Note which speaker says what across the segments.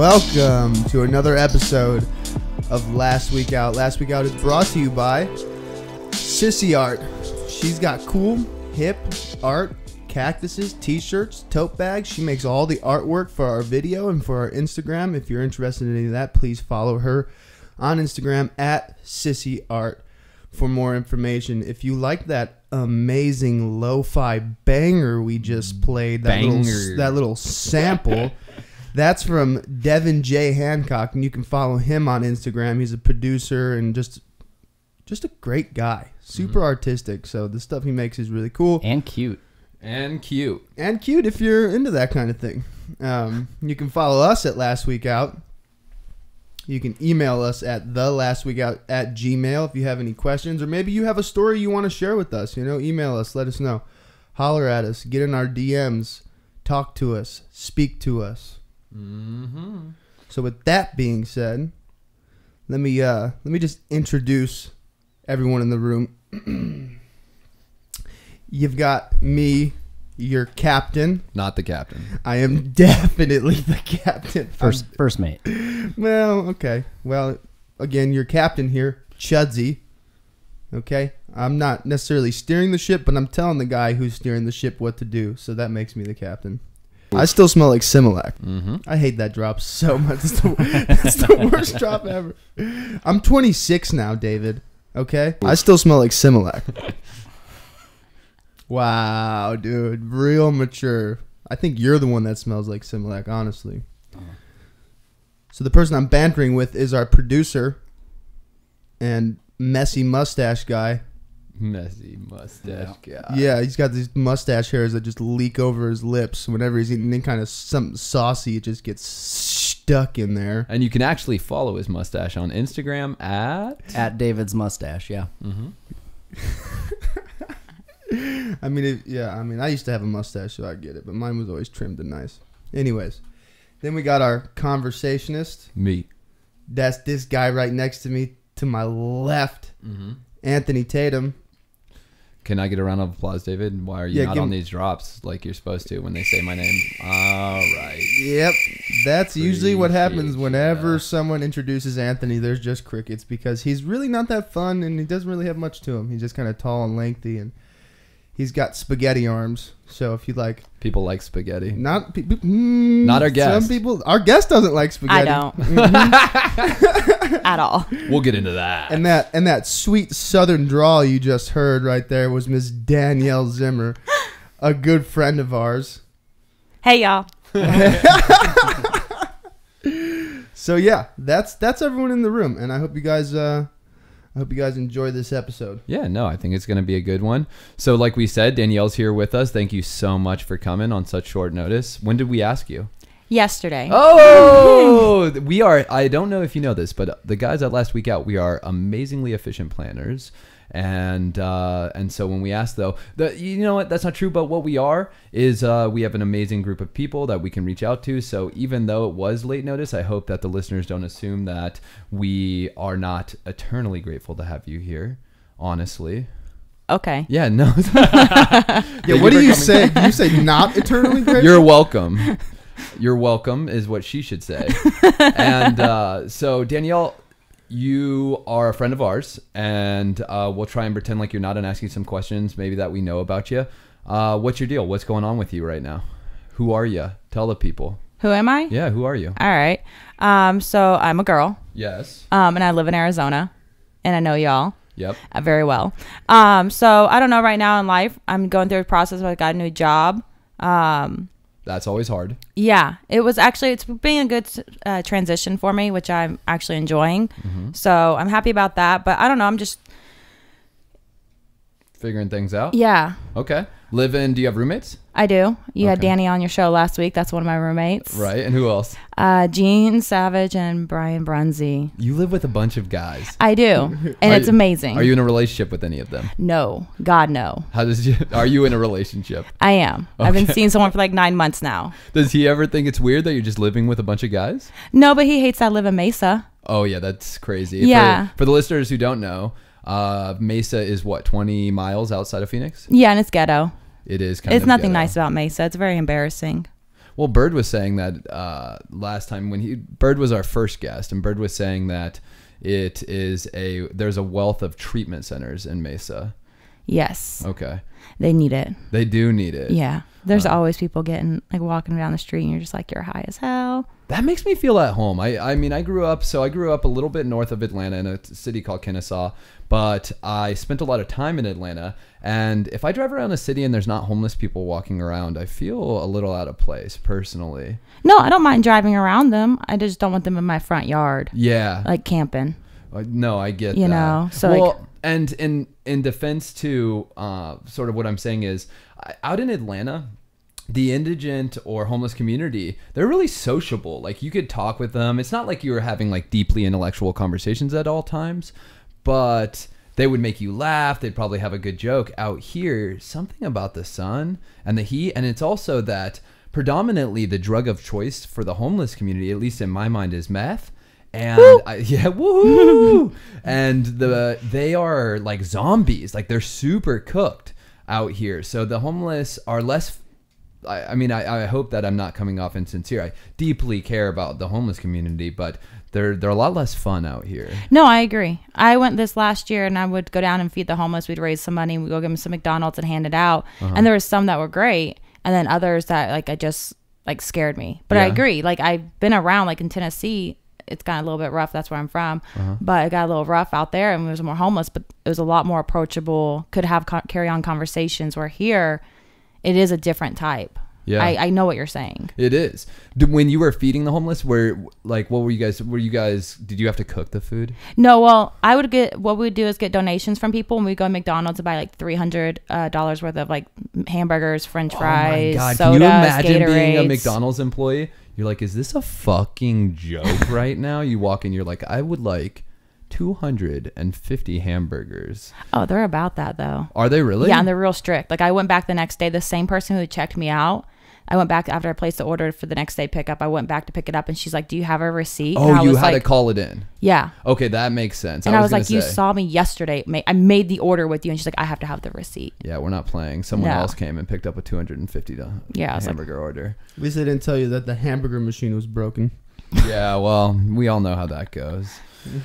Speaker 1: welcome to another episode of Last Week Out. Last Week Out is brought to you by Sissy Art. She's got cool, hip art, cactuses, t-shirts, tote bags. She makes all the artwork for our video and for our Instagram. If you're interested in any of that, please follow her on Instagram at Sissy Art for more information. If you like that amazing lo-fi banger we just played, that little sample, that's from Devin J. Hancock, and you can follow him on Instagram. He's a producer and just a great guy, super artistic. So the stuff he makes is really cool
Speaker 2: and cute.
Speaker 1: And cute if you're into that kind of thing. You can follow us at Last Week Out. You can email us at thelastweekout@gmail.com if you have any questions, or maybe you have a story you want to share with us. Email us, let us know, holler at us, get in our DMs, talk to us, speak to us. So with that being said, let me just introduce everyone in the room. You've got me, your captain.
Speaker 2: Not the captain.
Speaker 1: I am definitely the captain.
Speaker 2: First mate.
Speaker 1: Well, okay. Well, again, your captain here, Chudsy. Okay? I'm not necessarily steering the ship, but I'm telling the guy who's steering the ship what to do, so that makes me the captain. I still smell like Similac. I hate that drop so much. It's the worst drop ever. I'm 26 now, David. Okay? I still smell like Similac. Wow, dude. Real mature. I think you're the one that smells like Similac, honestly. So the person I'm bantering with is our producer and messy mustache guy.
Speaker 2: Messy mustache guy.
Speaker 1: Yeah, he's got these mustache hairs that just leak over his lips. Whenever he's eating any kind of something saucy, it just gets stuck in there.
Speaker 2: And you can actually follow his mustache on Instagram at
Speaker 3: David's mustache. Yeah.
Speaker 1: I mean, I used to have a mustache, so I get it, but mine was always trimmed and nice. Anyways, then we got our conversationist.
Speaker 2: Me.
Speaker 1: That's this guy right next to me, to my left, Anthony Tatum.
Speaker 2: Can I get a round of applause, David? Why are you not on these drops like you're supposed to when they say my name? All right.
Speaker 1: Yep. That's usually what happens whenever someone introduces Anthony. There's just crickets because he's really not that fun and he doesn't really have much to him. He's just kind of tall and lengthy, and he's got spaghetti arms. So if you like...
Speaker 2: People like spaghetti.
Speaker 1: Not
Speaker 2: our guest.
Speaker 1: Some people... Our guest doesn't like spaghetti.
Speaker 4: I don't. At all.
Speaker 2: We'll get into that.
Speaker 1: And that sweet southern drawl you just heard right there was Miss Danielle Zimmer, a good friend of ours.
Speaker 4: Hey, y'all.
Speaker 1: So yeah, that's everyone in the room, and I hope you guys enjoy this episode.
Speaker 2: Yeah, no, I think it's going to be a good one. So like we said, Danielle's here with us. Thank you so much for coming on such short notice. When did we ask you?
Speaker 4: Yesterday.
Speaker 2: Oh, we are. I don't know if you know this, but the guys at Last Week Out, we are amazingly efficient planners. And so when we ask, though, you know what? That's not true. But what we are is we have an amazing group of people that we can reach out to. So even though it was late notice, I hope that the listeners don't assume that we are not eternally grateful to have you here. Honestly.
Speaker 4: Okay.
Speaker 2: Yeah, no.
Speaker 1: Yeah, what do you say? Do you say not eternally grateful?
Speaker 2: You're welcome. You're welcome is what she should say. And so, Danielle, you are a friend of ours, and we'll try and pretend like you're not and ask you some questions maybe that we know about you. What's your deal? What's going on with you right now? Who are you? Tell the people.
Speaker 4: Who am I?
Speaker 2: Yeah, who are you?
Speaker 4: All right. So I'm a girl.
Speaker 2: Yes.
Speaker 4: And I live in Arizona, and I know y'all.
Speaker 2: Yep.
Speaker 4: Very well. So I don't know, right now in life, I'm going through a process where I got a new job.
Speaker 2: That's always hard.
Speaker 4: Yeah, it's been a good transition for me, which I'm actually enjoying. So I'm happy about that. But I don't know, I'm just
Speaker 2: figuring things out.
Speaker 4: Yeah.
Speaker 2: Okay. Do you have roommates?
Speaker 4: I do. You had Danny on your show last week. That's one of my roommates.
Speaker 2: Right. And who else?
Speaker 4: Gene Savage and Brian Brunzy.
Speaker 2: You live with a bunch of guys.
Speaker 4: I do. And it's amazing.
Speaker 2: Are you in a relationship with any of them?
Speaker 4: No. God, no.
Speaker 2: Are you in a relationship?
Speaker 4: I am. Okay. I've been seeing someone for like 9 months now.
Speaker 2: Does he ever think it's weird that you're just living with a bunch of guys?
Speaker 4: No, but he hates that I live in Mesa.
Speaker 2: Oh, yeah. That's crazy.
Speaker 4: Yeah.
Speaker 2: For the listeners who don't know, Mesa is what, 20 miles outside of Phoenix?
Speaker 4: Yeah, and it's ghetto.
Speaker 2: It is kind of
Speaker 4: It's nothing
Speaker 2: ghetto.
Speaker 4: nice about Mesa. It's very embarrassing.
Speaker 2: Well, Bird was saying that last time Bird was our first guest, and Bird was saying that there's a wealth of treatment centers in Mesa.
Speaker 4: Yes.
Speaker 2: Okay.
Speaker 4: They need it.
Speaker 2: They do need it.
Speaker 4: Yeah. There's always people getting like walking down the street and you're just like, you're high as hell.
Speaker 2: That makes me feel at home. I mean, I grew up a little bit north of Atlanta in a city called Kennesaw, but I spent a lot of time in Atlanta. And if I drive around a city and there's not homeless people walking around, I feel a little out of place personally.
Speaker 4: No, I don't mind driving around them. I just don't want them in my front yard.
Speaker 2: Yeah.
Speaker 4: Like camping.
Speaker 2: No, I get that.
Speaker 4: You know, so
Speaker 2: well,
Speaker 4: like,
Speaker 2: and in defense to sort of what I'm saying is, out in Atlanta, the indigent or homeless community, they're really sociable. Like you could talk with them. It's not like you were having like deeply intellectual conversations at all times, but they would make you laugh. They'd probably have a good joke. Out here, something about the sun and the heat, and it's also that predominantly the drug of choice for the homeless community, at least in my mind, is meth. And woohoo! And they are like zombies. Like they're super cooked out here. So the homeless are less. I mean, I hope that I'm not coming off insincere. I deeply care about the homeless community, but they're a lot less fun out here.
Speaker 4: No, I agree. I went this last year and I would go down and feed the homeless. We'd raise some money. We'd go give them some McDonald's and hand it out. And there was some that were great. And then others that like, I just like scared me. But I agree. Like I've been around like in Tennessee. It's gotten a little bit rough. That's where I'm from. But it got a little rough out there and there was more homeless, but it was a lot more approachable. Could have carry on conversations, where here it is a different type. Yeah. I know what you're saying.
Speaker 2: It is. When you were feeding the homeless, what were you guys, did you have to cook the food?
Speaker 4: No, well, what we would do is get donations from people, and we'd go to McDonald's and buy like $300 worth of like hamburgers, French fries, sodas,
Speaker 2: Can you imagine
Speaker 4: Gatorades.
Speaker 2: being a McDonald's employee? You're like, is this a fucking joke right now? You walk in, you're like, I would like 250 hamburgers.
Speaker 4: Oh, they're about that though.
Speaker 2: Are they really?
Speaker 4: Yeah, and they're real strict. Like I went back the next day, the same person who checked me out, I went back after I placed the order for the next day pickup. I went back to pick it up and she's like, do you have a receipt?
Speaker 2: Oh, you had to call it in.
Speaker 4: Yeah.
Speaker 2: Okay, that makes sense.
Speaker 4: And I was like, you saw me yesterday. I made the order with you. And she's like, I have to have the receipt.
Speaker 2: Yeah, we're not playing. Someone else came and picked up a $250 hamburger order.
Speaker 1: At least they didn't tell you that the hamburger machine was broken.
Speaker 2: Yeah, well, we all know how that goes.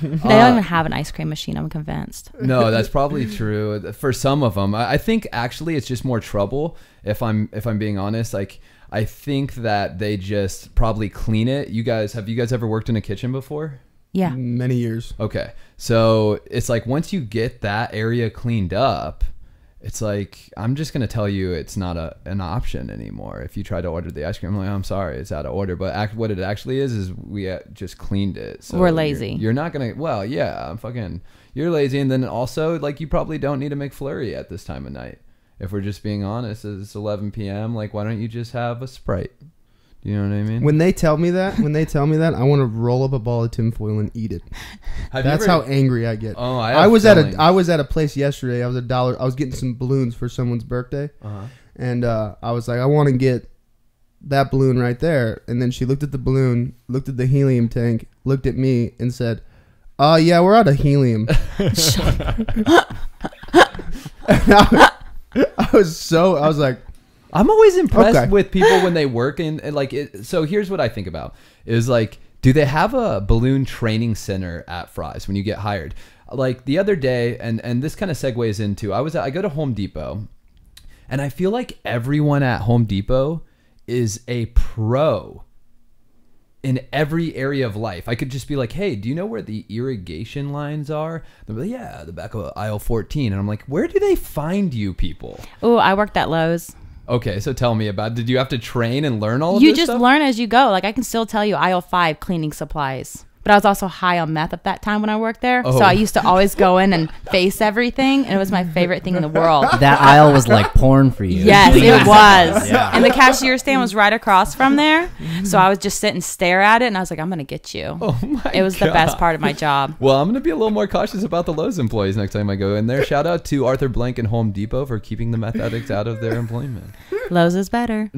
Speaker 4: They don't even have an ice cream machine, I'm convinced.
Speaker 2: No, that's probably true for some of them. I think actually it's just more trouble if I'm being honest. Like I think that they just probably clean it. Have you guys ever worked in a kitchen before?
Speaker 4: Yeah.
Speaker 1: Many years.
Speaker 2: Okay. So it's like once you get that area cleaned up, it's like, I'm just going to tell you it's not an option anymore. If you try to order the ice cream, I'm like, I'm sorry, it's out of order. But what it actually is we just cleaned it. So
Speaker 4: we're lazy.
Speaker 2: You're not going to, well, yeah, you're lazy. And then also, like, you probably don't need a McFlurry at this time of night. If we're just being honest, it's 11 p.m. Like, why don't you just have a Sprite? You know what I mean?
Speaker 1: When they tell me that, I want to roll up a ball of tinfoil and eat it. That's how angry I get.
Speaker 2: Oh,
Speaker 1: I was at a place yesterday. I was getting some balloons for someone's birthday, and I was like, I want to get that balloon right there. And then she looked at the balloon, looked at the helium tank, looked at me, and said, yeah, we're out of helium." I was like,
Speaker 2: I'm always impressed with people when they work in like it. So here's what I think about is like, do they have a balloon training center at Fry's when you get hired? Like the other day, and this kind of segues into, I go to Home Depot, and I feel like everyone at Home Depot is a pro in every area of life. I could just be like, hey, do you know where the irrigation lines are? They'll be like, yeah, the back of aisle 14. And I'm like, where do they find you people?
Speaker 4: Oh, I worked at Lowe's.
Speaker 2: Okay, so tell me about, did you have to train and learn all of
Speaker 4: this
Speaker 2: stuff? You
Speaker 4: just learn as you go. Like I can still tell you aisle 5 cleaning supplies. But I was also high on meth at that time when I worked there. Oh. So I used to always go in and face everything. And it was my favorite thing in the world.
Speaker 3: That aisle was like porn for you.
Speaker 4: Yes, it was. Yeah. And the cashier stand was right across from there. So I would just sit and stare at it. And I was like, I'm going to get you.
Speaker 2: Oh my
Speaker 4: It was
Speaker 2: God.
Speaker 4: The best part of my job.
Speaker 2: Well, I'm going to be a little more cautious about the Lowe's employees next time I go in there. Shout out to Arthur Blank and Home Depot for keeping the meth addicts out of their employment.
Speaker 4: Lowe's is better.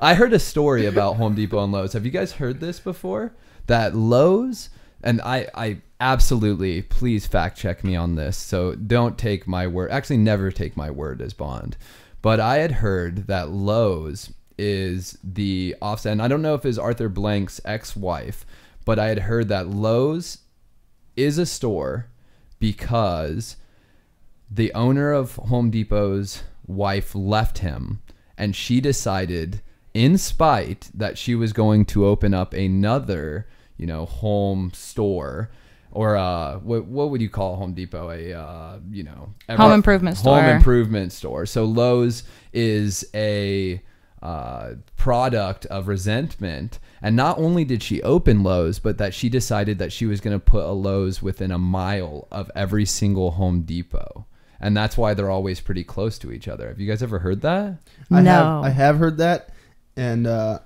Speaker 2: I heard a story about Home Depot and Lowe's. Have you guys heard this before? That Lowe's, and I absolutely, please fact check me on this. So don't take my word. Actually, never take my word as bond. But I had heard that Lowe's is the offset. And I don't know if it's Arthur Blank's ex-wife, but I had heard that Lowe's is a store because the owner of Home Depot's wife left him, and she decided, in spite, that she was going to open up another, home store, or what would you call Home Depot?
Speaker 4: Home improvement store.
Speaker 2: Home improvement store. So Lowe's is a product of resentment. And not only did she open Lowe's, but that she decided that she was going to put a Lowe's within a mile of every single Home Depot. And that's why they're always pretty close to each other. Have you guys ever heard that?
Speaker 4: No.
Speaker 1: I have heard that, and I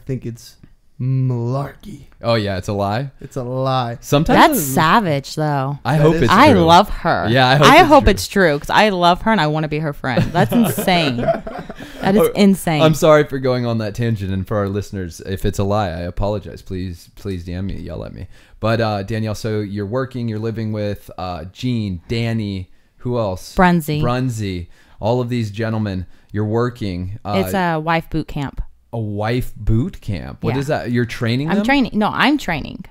Speaker 1: think it's malarkey.
Speaker 2: Oh, yeah, it's a lie?
Speaker 1: It's a lie.
Speaker 2: Sometimes
Speaker 4: That's savage, though.
Speaker 2: I hope it's true.
Speaker 4: I love her.
Speaker 2: Yeah,
Speaker 4: I hope it's true because I love her and I want to be her friend. That's insane. That is insane.
Speaker 2: I'm sorry for going on that tangent, and for our listeners, if it's a lie, I apologize. Please DM me, yell at me. But Danielle, so you're living with Gene, Danny, who else? Brunsey. All of these gentlemen. You're working.
Speaker 4: It's a wife boot camp.
Speaker 2: A wife boot camp? What is that? You're training them?
Speaker 4: I'm training. No, I'm training.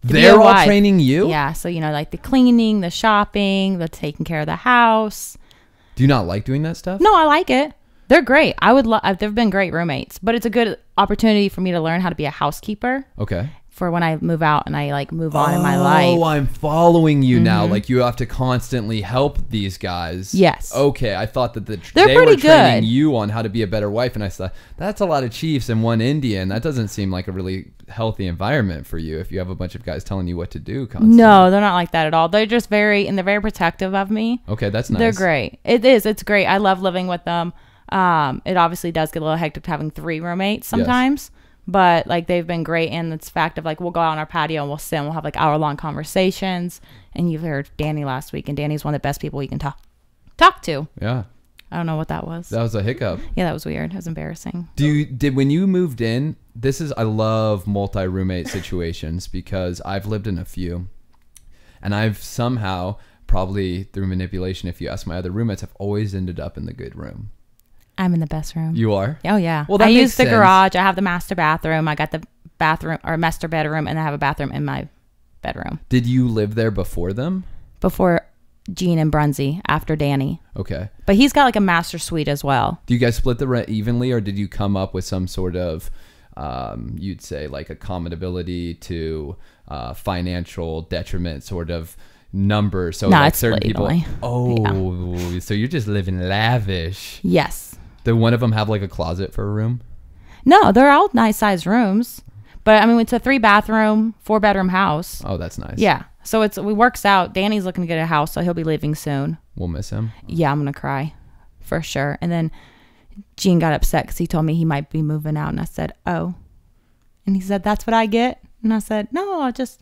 Speaker 2: They're all training you?
Speaker 4: Yeah. So, like the cleaning, the shopping, the taking care of the house.
Speaker 2: Do you not like doing that stuff?
Speaker 4: No, I like it. They're great. They've been great roommates, but it's a good opportunity for me to learn how to be a housekeeper.
Speaker 2: Okay.
Speaker 4: For when I move out and I move on in my life.
Speaker 2: Oh, I'm following you now. Like you have to constantly help these guys.
Speaker 4: Yes.
Speaker 2: Okay. I thought that
Speaker 4: they
Speaker 2: were
Speaker 4: pretty
Speaker 2: training
Speaker 4: good.
Speaker 2: You on how to be a better wife. And I thought, that's a lot of chiefs and one Indian. That doesn't seem like a really healthy environment for you if you have a bunch of guys telling you what to do constantly.
Speaker 4: No, they're not like that at all. They're just they're very protective of me.
Speaker 2: Okay. That's nice.
Speaker 4: They're great. It's great. I love living with them. It obviously does get a little hectic having 3 roommates sometimes. Yes. But they've been great, and it's fact of we'll go out on our patio and we'll sit and we'll have hour-long conversations. And you've heard Danny last week, and Danny's one of the best people you can talk to.
Speaker 2: Yeah.
Speaker 4: I don't know what that was.
Speaker 2: That was a hiccup.
Speaker 4: Yeah, that was weird. It was embarrassing.
Speaker 2: When you moved in, I love multi-roommate situations because I've lived in a few, and I've somehow, probably through manipulation, if you ask my other roommates, I've always ended up in the good room.
Speaker 4: I'm in the best room.
Speaker 2: You are?
Speaker 4: Oh, yeah.
Speaker 2: Well,
Speaker 4: I use the garage. I have the master bathroom. I got the bathroom or master bedroom, and I have a bathroom in my bedroom.
Speaker 2: Did you live there before them?
Speaker 4: Before Gene and Brunsey, after Danny.
Speaker 2: Okay.
Speaker 4: But he's got a master suite as well.
Speaker 2: Do you guys split the rent evenly, or did you come up with some sort of, you'd say, accommodability to financial detriment sort of number? So
Speaker 4: it's
Speaker 2: certain
Speaker 4: split
Speaker 2: people.
Speaker 4: evenly.
Speaker 2: Oh,
Speaker 4: yeah.
Speaker 2: So you're just living lavish.
Speaker 4: Yes.
Speaker 2: Did one of them have a closet for a room?
Speaker 4: No, they're all nice sized rooms. But it's a 3-bathroom, 4-bedroom house.
Speaker 2: Oh, that's nice.
Speaker 4: Yeah. So it works out. Danny's looking to get a house, so he'll be leaving soon.
Speaker 2: We'll miss him.
Speaker 4: Yeah, I'm going to cry for sure. And then Gene got upset because he told me he might be moving out. And I said, oh. And he said, that's what I get? And I said, no, I'll just,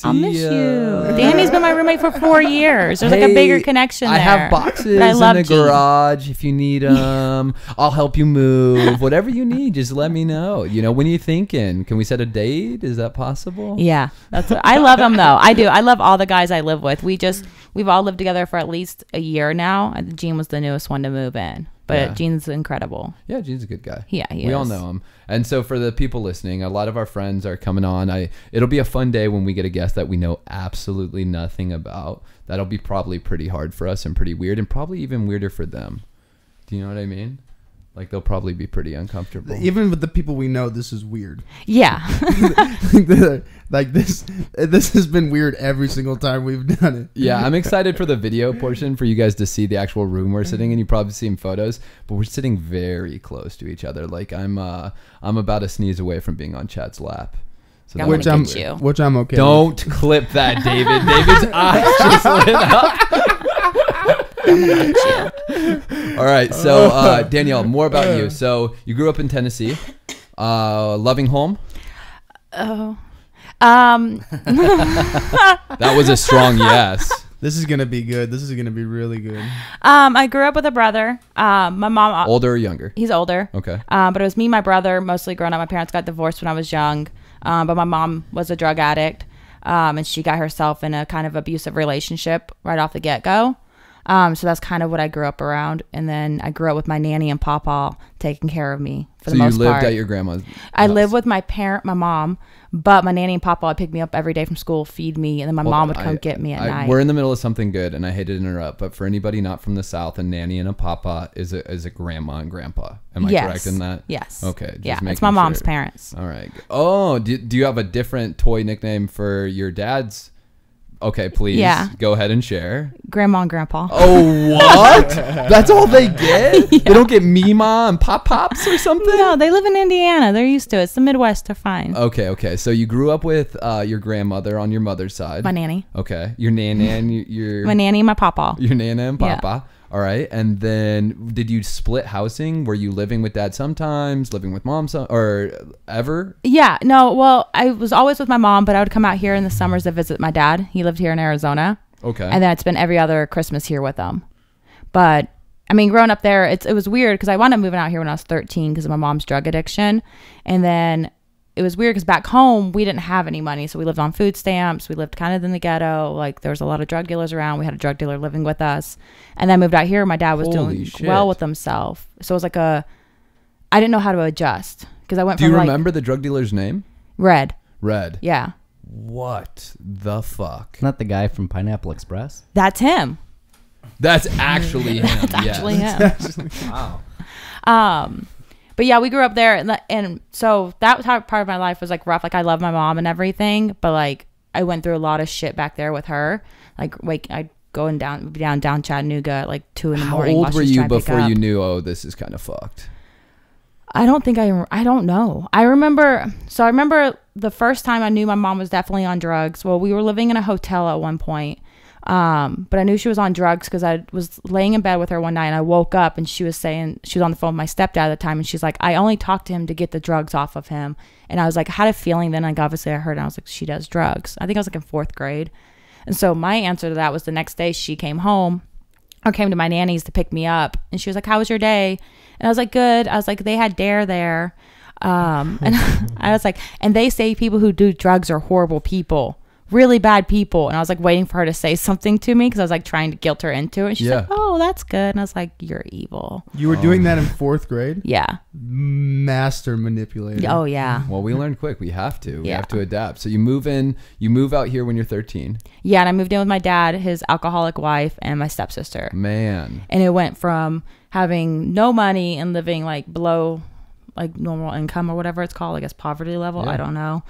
Speaker 4: I'll miss you. Danny's been my roommate for 4 years. There's a bigger connection there.
Speaker 2: I have boxes in the garage if you need them. I'll help you move. Whatever you need, just let me know. When are you thinking? Can we set a date? Is that possible?
Speaker 4: Yeah. I love them though. I do. I love all the guys I live with. We've all lived together for at least a year now. Gene was the newest one to move in. But Gene's incredible.
Speaker 2: Yeah, Gene's a good guy.
Speaker 4: Yeah, he is.
Speaker 2: We all know him. And so for the people listening, a lot of our friends are coming on. It'll be a fun day when we get a guest that we know absolutely nothing about. That'll be probably pretty hard for us and pretty weird, and probably even weirder for them. Do you know what I mean? They'll probably be pretty uncomfortable.
Speaker 1: Even with the people we know, this is weird.
Speaker 4: Yeah.
Speaker 1: This has been weird every single time we've done it.
Speaker 2: Yeah, I'm excited for the video portion for you guys to see the actual room we're sitting in. You probably seen photos, but we're sitting very close to each other. I'm about a sneeze away from being on Chad's lap. So
Speaker 1: which I'm okay.
Speaker 2: Don't clip that, David. David's eyes just lit up. All right, so Danielle, more about you. So you grew up in Tennessee, loving home.
Speaker 4: Oh,
Speaker 2: that was a strong yes.
Speaker 1: This is gonna be good. This is gonna be really good.
Speaker 4: I grew up with a brother. My mom,
Speaker 2: older or younger?
Speaker 4: He's older.
Speaker 2: Okay.
Speaker 4: But it was me and my brother mostly growing up. My parents got divorced when I was young. But my mom was a drug addict, and she got herself in a kind of abusive relationship right off the get-go. So that's kind of what I grew up around. And then I grew up with my nanny and papa taking care of me for the most part.
Speaker 2: So you lived at your grandma's
Speaker 4: I
Speaker 2: house.
Speaker 4: lived with my mom, but my nanny and papa would pick me up every day from school, feed me, and then my mom would come get me at night.
Speaker 2: We're in the middle of something good, and I hate to interrupt, but for anybody not from the South, a nanny and a papa is a grandma and grandpa. Am I correct in that?
Speaker 4: Yes.
Speaker 2: Okay.
Speaker 4: Yeah, it's my mom's parents.
Speaker 2: All right. Oh, do you have a different toy nickname for your dad's? Okay, please.
Speaker 4: Yeah.
Speaker 2: Go ahead and share.
Speaker 4: Grandma and grandpa.
Speaker 2: Oh, what? That's all they get? Yeah. They don't get Mima and Pop-Pops or something?
Speaker 4: No, they live in Indiana. They're used to it. It's the Midwest. They're fine.
Speaker 2: Okay. So you grew up with your grandmother on your mother's side.
Speaker 4: My nanny.
Speaker 2: Okay. Your nana and your...
Speaker 4: My nanny and my papa.
Speaker 2: Your nana and papa.
Speaker 4: Yeah.
Speaker 2: All right. And then did you split housing? Were you living with dad sometimes, living with mom or ever?
Speaker 4: Yeah. No, well, I was always with my mom, but I would come out here in the summers to visit my dad. He lived here in Arizona.
Speaker 2: Okay.
Speaker 4: And then I'd spend every other Christmas here with them. But I mean, growing up there, it was weird because I wound up moving out here when I was 13 because of my mom's drug addiction. And then it was weird because back home, we didn't have any money. So we lived on food stamps. We lived kind of in the ghetto. Like there was a lot of drug dealers around. We had a drug dealer living with us. And then I moved out here. My dad was doing well with himself. So it was like I didn't know how to adjust because I went from
Speaker 2: Do you remember the drug dealer's name?
Speaker 4: Red.
Speaker 2: Yeah. What the fuck?
Speaker 3: Not the guy from Pineapple Express?
Speaker 4: That's him.
Speaker 2: That's actually him.
Speaker 4: That's actually him.
Speaker 3: Wow.
Speaker 4: But yeah, we grew up there, and so that was how part of my life was like rough. Like I love my mom and everything, but like I went through a lot of shit back there with her. Like I'd go down Chattanooga at like 2 a.m.
Speaker 2: How old were you before you knew? Oh, this is kind of fucked.
Speaker 4: I don't know. I remember the first time I knew my mom was definitely on drugs. Well, we were living in a hotel at one point. But I knew she was on drugs because I was laying in bed with her one night and I woke up and she was saying, she was on the phone with my stepdad at the time, and she's like, I only talked to him to get the drugs off of him. And I was like, I had a feeling then, like obviously I heard, and I was like, she does drugs. I think I was like in 4th grade. And so my answer to that was the next day she came home or came to my nanny's to pick me up, and she was like, how was your day? And I was like, good. I was like, they had Dare there. And I was like, and they say people who do drugs are horrible people. Really bad people. And I was like waiting for her to say something to me because I was like trying to guilt her into it. And she's like, oh, that's good. And I was like, you're evil.
Speaker 1: You were doing that in 4th grade?
Speaker 4: Yeah.
Speaker 1: Master manipulator.
Speaker 4: Oh, yeah.
Speaker 2: Well, we learned quick. We have to. We
Speaker 4: Yeah.
Speaker 2: have to adapt. So you move out here when you're 13.
Speaker 4: Yeah. And I moved in with my dad, his alcoholic wife, and my stepsister.
Speaker 2: Man.
Speaker 4: And it went from having no money and living like below like normal income or whatever it's called, I guess poverty level, I don't know,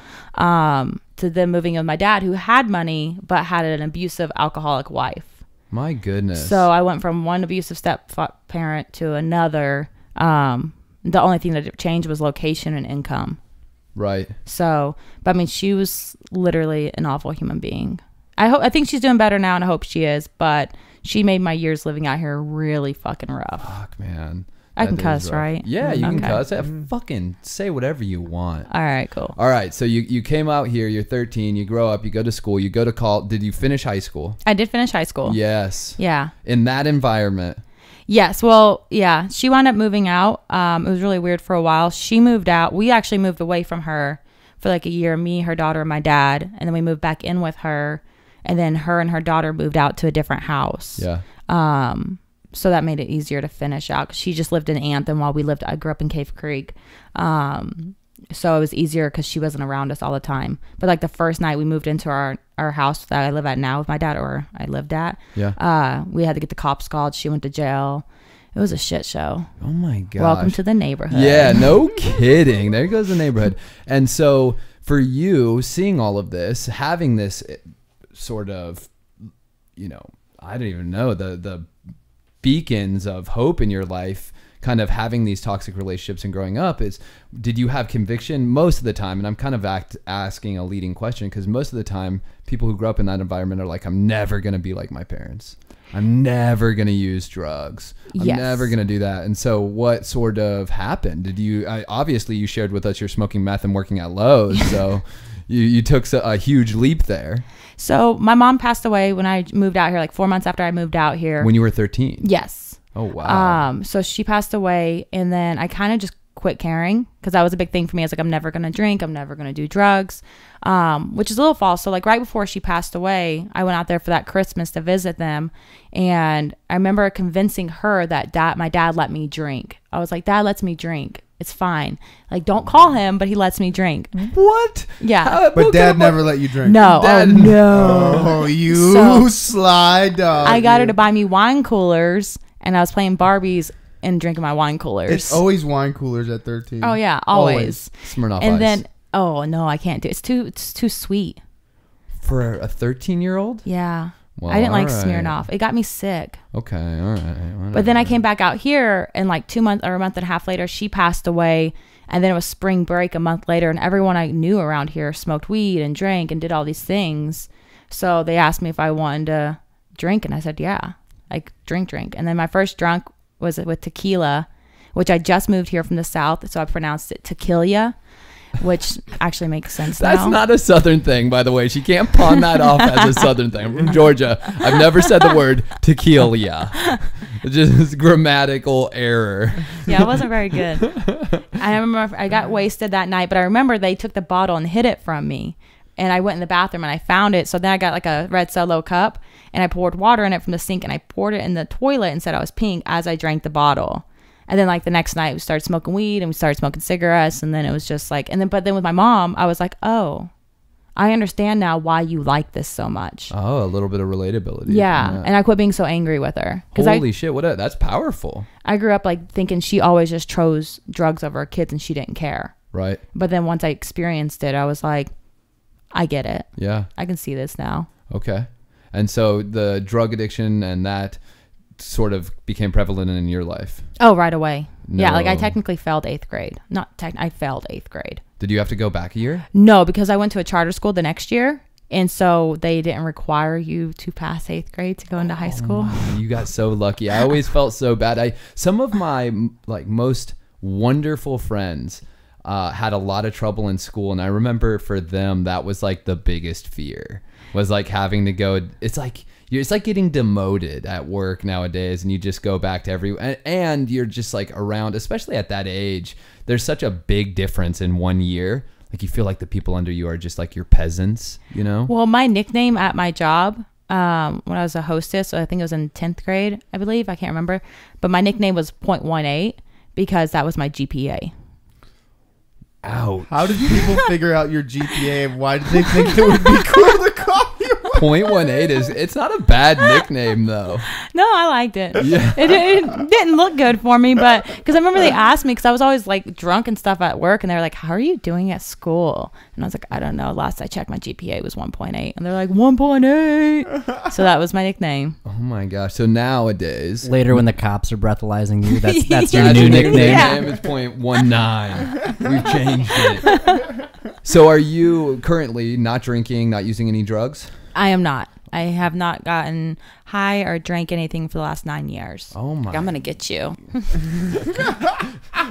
Speaker 4: to then moving in with my dad who had money but had an abusive alcoholic wife.
Speaker 2: My goodness.
Speaker 4: So I went from one abusive step parent to another. The only thing that changed was location and income.
Speaker 2: Right.
Speaker 4: So, but I mean, she was literally an awful human being. I think she's doing better now, and I hope she is, but she made my years living out here really fucking rough.
Speaker 2: Fuck, man.
Speaker 4: I can cuss, right?
Speaker 2: Yeah, you can cuss. Fucking say whatever you want.
Speaker 4: All right, cool.
Speaker 2: All right, so you came out here, you're 13, you grow up, you go to school, you go to college. Did you finish high school?
Speaker 4: I did finish high school.
Speaker 2: Yes.
Speaker 4: Yeah.
Speaker 2: In that environment.
Speaker 4: Yes. Well, yeah. She wound up moving out. It was really weird for a while. She moved out. We actually moved away from her for like a year, me, her daughter, and my dad. And then we moved back in with her. And then her and her daughter moved out to a different house.
Speaker 2: Yeah.
Speaker 4: So that made it easier to finish out because she just lived in Anthem while I grew up in Cave Creek. So it was easier because she wasn't around us all the time. But like the first night we moved into our house that I live at now with my dad, or I lived at, we had to get the cops called. She went to jail. It was a shit show.
Speaker 2: Oh my gosh.
Speaker 4: Welcome to the neighborhood.
Speaker 2: Yeah, no kidding. There goes the neighborhood. And so for you, seeing all of this, having this sort of, I don't even know, the beacons of hope in your life, kind of having these toxic relationships and growing up, did you have conviction most of the time? And I'm kind of asking a leading question because most of the time people who grow up in that environment are like, I'm never going to be like my parents. I'm never going to use drugs. I'm never going to do that. And so what sort of happened? Obviously you shared with us you're smoking meth and working at Lowe's. So you took a huge leap there.
Speaker 4: So my mom passed away when I moved out here, like 4 months after I moved out here.
Speaker 2: When you were 13?
Speaker 4: Yes.
Speaker 2: Oh, wow.
Speaker 4: So she passed away, and then I kind of just quit caring, because that was a big thing for me. I was like, I'm never going to drink. I'm never going to do drugs, which is a little false. So like right before she passed away, I went out there for that Christmas to visit them. And I remember convincing her that my dad let me drink. I was like, Dad lets me drink. It's fine. Like, don't call him, but he lets me drink.
Speaker 2: What?
Speaker 4: Yeah.
Speaker 1: But Dad never let you drink.
Speaker 4: No.
Speaker 2: Dad-
Speaker 4: Oh, no.
Speaker 1: Oh, you
Speaker 4: So,
Speaker 1: sly dog.
Speaker 4: I got her
Speaker 1: you.
Speaker 4: to buy me wine coolers, and I was playing Barbies and drinking my wine coolers.
Speaker 1: It's always wine coolers at 13.
Speaker 4: Oh yeah, always.
Speaker 2: Smirnoff
Speaker 4: And
Speaker 2: Ice.
Speaker 4: then, oh no, I can't do it. It's too sweet.
Speaker 2: For a 13-year-old?
Speaker 4: Yeah.
Speaker 2: Well,
Speaker 4: I didn't like
Speaker 2: all right.
Speaker 4: Smirnoff. It got me sick.
Speaker 2: Okay, all right.
Speaker 4: But then I came back out here, and like 2 months or a month and a half later, she passed away. And then it was spring break a month later, and everyone I knew around here smoked weed and drank and did all these things. So they asked me if I wanted to drink, and I said, yeah, like drink. And then my first drunk was with tequila, which I just moved here from the South, so I pronounced it tequila, which actually makes sense now.
Speaker 2: That's not a Southern thing, by the way. She can't pawn that off as a Southern thing. I'm from Georgia. I've never said the word tequila. It's just grammatical error.
Speaker 4: Yeah, it wasn't very good. I remember I got wasted that night, but I remember they took the bottle and hid it from me. And I went in the bathroom and I found it. So then I got like a red Solo cup and I poured water in it from the sink and I poured it in the toilet and said I was peeing as I drank the bottle. And then like the next night we started smoking weed and we started smoking cigarettes. And then it was just like, but then with my mom, I was like, oh, I understand now why you like this so much.
Speaker 2: Oh, a little bit of relatability.
Speaker 4: Yeah. And I quit being so angry with her.
Speaker 2: Holy shit. That's powerful.
Speaker 4: I grew up like thinking she always just chose drugs over her kids and she didn't care.
Speaker 2: Right.
Speaker 4: But then once I experienced it, I was like, I get it.
Speaker 2: Yeah.
Speaker 4: I can see this now.
Speaker 2: Okay. And so the drug addiction and that sort of became prevalent in your life.
Speaker 4: Oh, right away.
Speaker 2: No.
Speaker 4: Yeah, like I technically failed 8th grade. I failed 8th grade.
Speaker 2: Did you have to go back a year?
Speaker 4: No, because I went to a charter school the next year. And so they didn't require you to pass 8th grade to go into high school.
Speaker 2: You got so lucky. I always felt so bad. Some of my like most wonderful friends had a lot of trouble in school, and I remember for them that was like the biggest fear, was like having to go. It's like getting demoted at work nowadays, and you just go back to and you're just like around, especially at that age. There's such a big difference in 1 year. Like you feel like the people under you are just like your peasants, you know?
Speaker 4: Well, my nickname at my job, when I was a hostess, so I think it was in 10th grade, I believe. I can't remember. But my nickname was .18 because that was my GPA.
Speaker 2: Ouch.
Speaker 1: How did people figure out your GPA and why did they think it would be cool to call you?
Speaker 2: .18 it's not a bad nickname though.
Speaker 4: No, I liked it.
Speaker 2: Yeah.
Speaker 4: It didn't look good for me, but because I remember they asked me, because I was always like drunk and stuff at work, and they were like, how are you doing at school? And I was like, I don't know. Last I checked, my GPA was 1.8. And they're like, 1.8. So that was my nickame.
Speaker 2: Oh my gosh. So nowadays,
Speaker 3: Later, when the cops are breathalyzing you, that's
Speaker 2: that's
Speaker 3: your new nickname.
Speaker 4: Yeah.
Speaker 2: It's .19. We've changed it. So are you currently not drinking, not using any drugs?
Speaker 4: I am not. I have not gotten high or drank anything for the last 9 years.
Speaker 2: Oh my.
Speaker 4: I'm going to get you.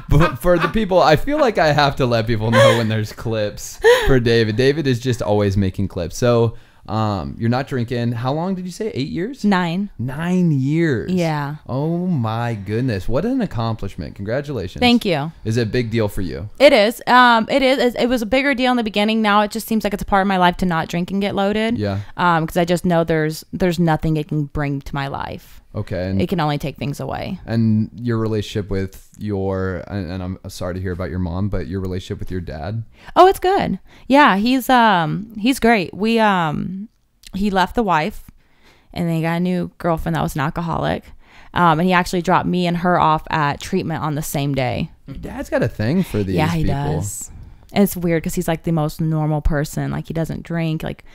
Speaker 2: But for the people, I feel like I have to let people know when there's clips for David. David is just always making clips. So you're not drinking. How long did you say? 8 years?
Speaker 4: 9.
Speaker 2: 9 years.
Speaker 4: Yeah.
Speaker 2: Oh my goodness. What an accomplishment. Congratulations.
Speaker 4: Thank you.
Speaker 2: Is it a big deal for you?
Speaker 4: It is. It is. It was a bigger deal in the beginning. Now it just seems like it's a part of my life to not drink and get loaded.
Speaker 2: Yeah.
Speaker 4: Because I just know there's nothing it can bring to my life.
Speaker 2: Okay. And
Speaker 4: It can only take things away.
Speaker 2: And your relationship with and I'm sorry to hear about your mom, but your relationship with your dad?
Speaker 4: Oh, it's good. Yeah, he's great. He left the wife, and then he got a new girlfriend that was an alcoholic. And he actually dropped me and her off at treatment on the same day.
Speaker 2: Your dad's got a thing for these
Speaker 4: Yeah, he
Speaker 2: people.
Speaker 4: does. And it's weird because he's like the most normal person. Like he doesn't drink. Like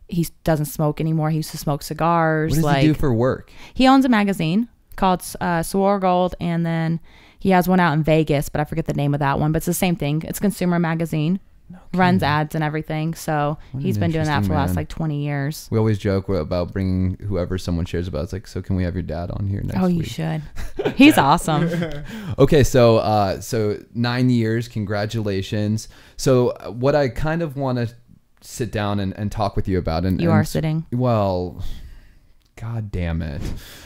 Speaker 4: he doesn't smoke anymore. He used to smoke cigars.
Speaker 2: What does
Speaker 4: like
Speaker 2: he do for work?
Speaker 4: he owns a magazine called Swore Gold, and then he has one out in Vegas, but I forget the name of that one. But it's the same thing. It's a consumer magazine. Runs ads and everything. So he's been doing that for the last like 20 years.
Speaker 2: We always joke about bringing whoever someone shares about. It's like, so can we have your dad on here next
Speaker 4: Oh,
Speaker 2: week?
Speaker 4: you should. He's awesome.
Speaker 2: Okay, so 9 years, congratulations. So what I kind of want to sit down and talk with you about, and
Speaker 4: You are sitting.
Speaker 2: Well, God damn it.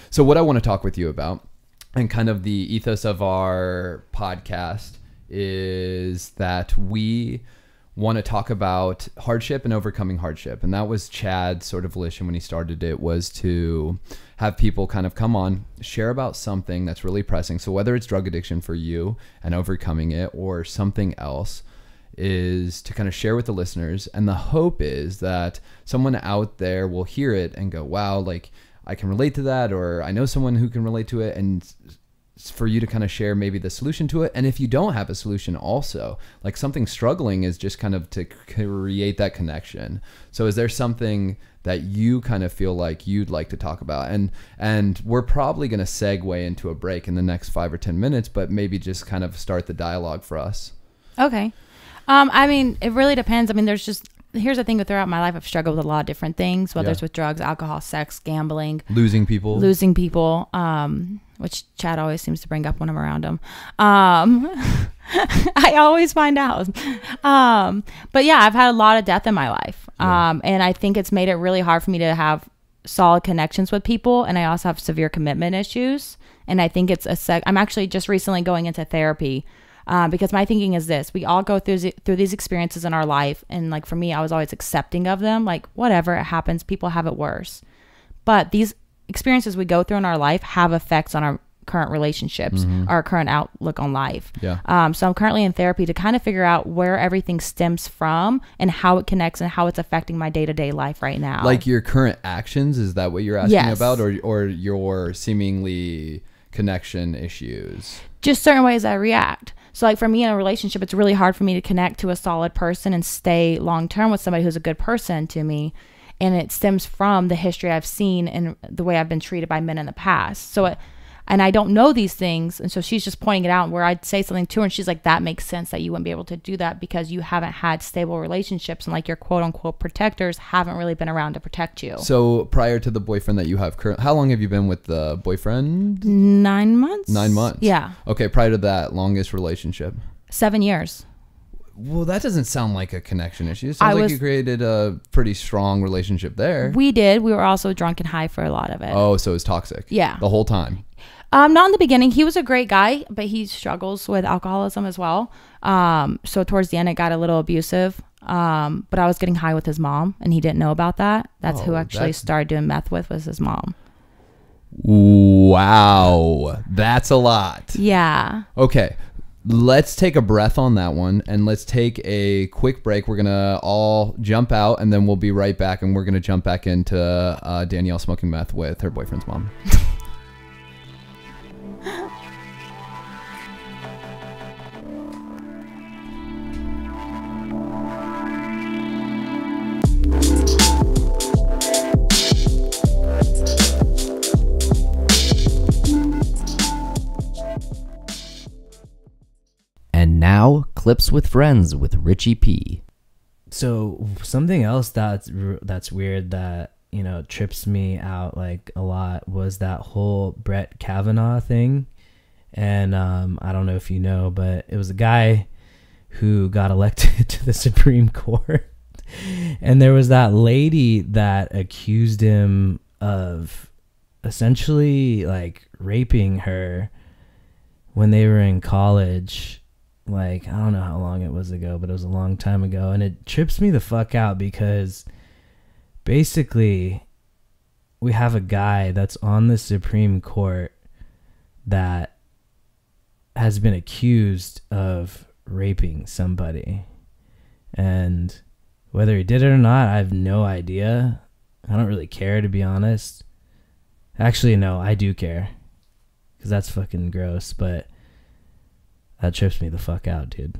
Speaker 2: So what I want to talk with you about, and kind of the ethos of our podcast, is that we want to talk about hardship and overcoming hardship. And that was Chad's sort of volition when he started it, was to have people kind of come on, share about something that's really pressing. So whether it's drug addiction for you and overcoming it or something else, is to kind of share with the listeners. And the hope is that someone out there will hear it and go, wow, like I can relate to that, or I know someone who can relate to it. And for you to kind of share maybe the solution to it. And if you don't have a solution also, like something struggling is just kind of to create that connection. So is there something that you kind of feel like you'd like to talk about? And we're probably going to segue into a break in the next 5 or 10 minutes, but maybe just kind of start the dialogue for us.
Speaker 4: Okay. I mean, it really depends. I mean, here's the thing, throughout my life, I've struggled with a lot of different things, whether it's with drugs, alcohol, sex, gambling, losing people, which Chad always seems to bring up when I'm around him. I always find out. But yeah, I've had a lot of death in my life. And I think it's made it really hard for me to have solid connections with people. And I also have severe commitment issues. And I think I'm actually just recently going into therapy. Because my thinking is this: we all go through these experiences in our life. And like for me, I was always accepting of them. Like whatever, it happens. People have it worse. But these experiences we go through in our life have effects on our current relationships, our current outlook on life. Yeah. So I'm currently in therapy to kind of figure out where everything stems from and how it connects and how it's affecting my day-to-day life right now. Like your current actions, is that what you're asking about? Or your seemingly connection issues? Just certain ways I react. So like for me in a relationship, it's really hard for me to connect to a solid person and stay long-term with somebody who's a good person to me. And it stems from the history I've seen and the way I've been treated by men in the past. And I don't know these things. And so she's just pointing it out, where I'd say something to her and she's like, that makes sense that you wouldn't be able to do that because you haven't had stable relationships, and like your quote unquote protectors haven't really been around to protect you. So prior to the boyfriend that you have currently, how long have you been with the boyfriend? 9 months. 9 months. Yeah. Okay. Prior to that, longest relationship? 7 years. Well, that doesn't sound like a connection issue. It sounds like you created a pretty strong relationship there. We did. We were also drunk and high for a lot of it. Oh, so it was toxic. Yeah. The whole time. Not in the beginning. He was a great guy, but he struggles with alcoholism as well. So towards the end, it got a little abusive. But I was getting high with his mom, and he didn't know about that. That's who actually started doing meth with, was his mom. Wow. That's a lot. Yeah. Okay. Let's take a breath on that one, and let's take a quick break. We're going to all jump out, and then we'll be right back, and we're going to jump back into Danielle smoking meth with her boyfriend's mom.
Speaker 3: And now, Clips with Friends with Richie P.
Speaker 5: So something else that's weird that, you know, trips me out like a lot was that whole Brett Kavanaugh thing. And I don't know if you know, but it was a guy who got elected to the Supreme Court. And there was that lady that accused him of essentially like raping her when they were in college. Like, I don't know how long it was ago, but it was a long time ago. And it trips me the fuck out because basically we have a guy that's on the Supreme Court that has been accused of raping somebody. And whether he did it or not, I have no idea. I don't really care, to be honest. Actually, no, I do care, because that's fucking gross, but that trips me the fuck out, dude.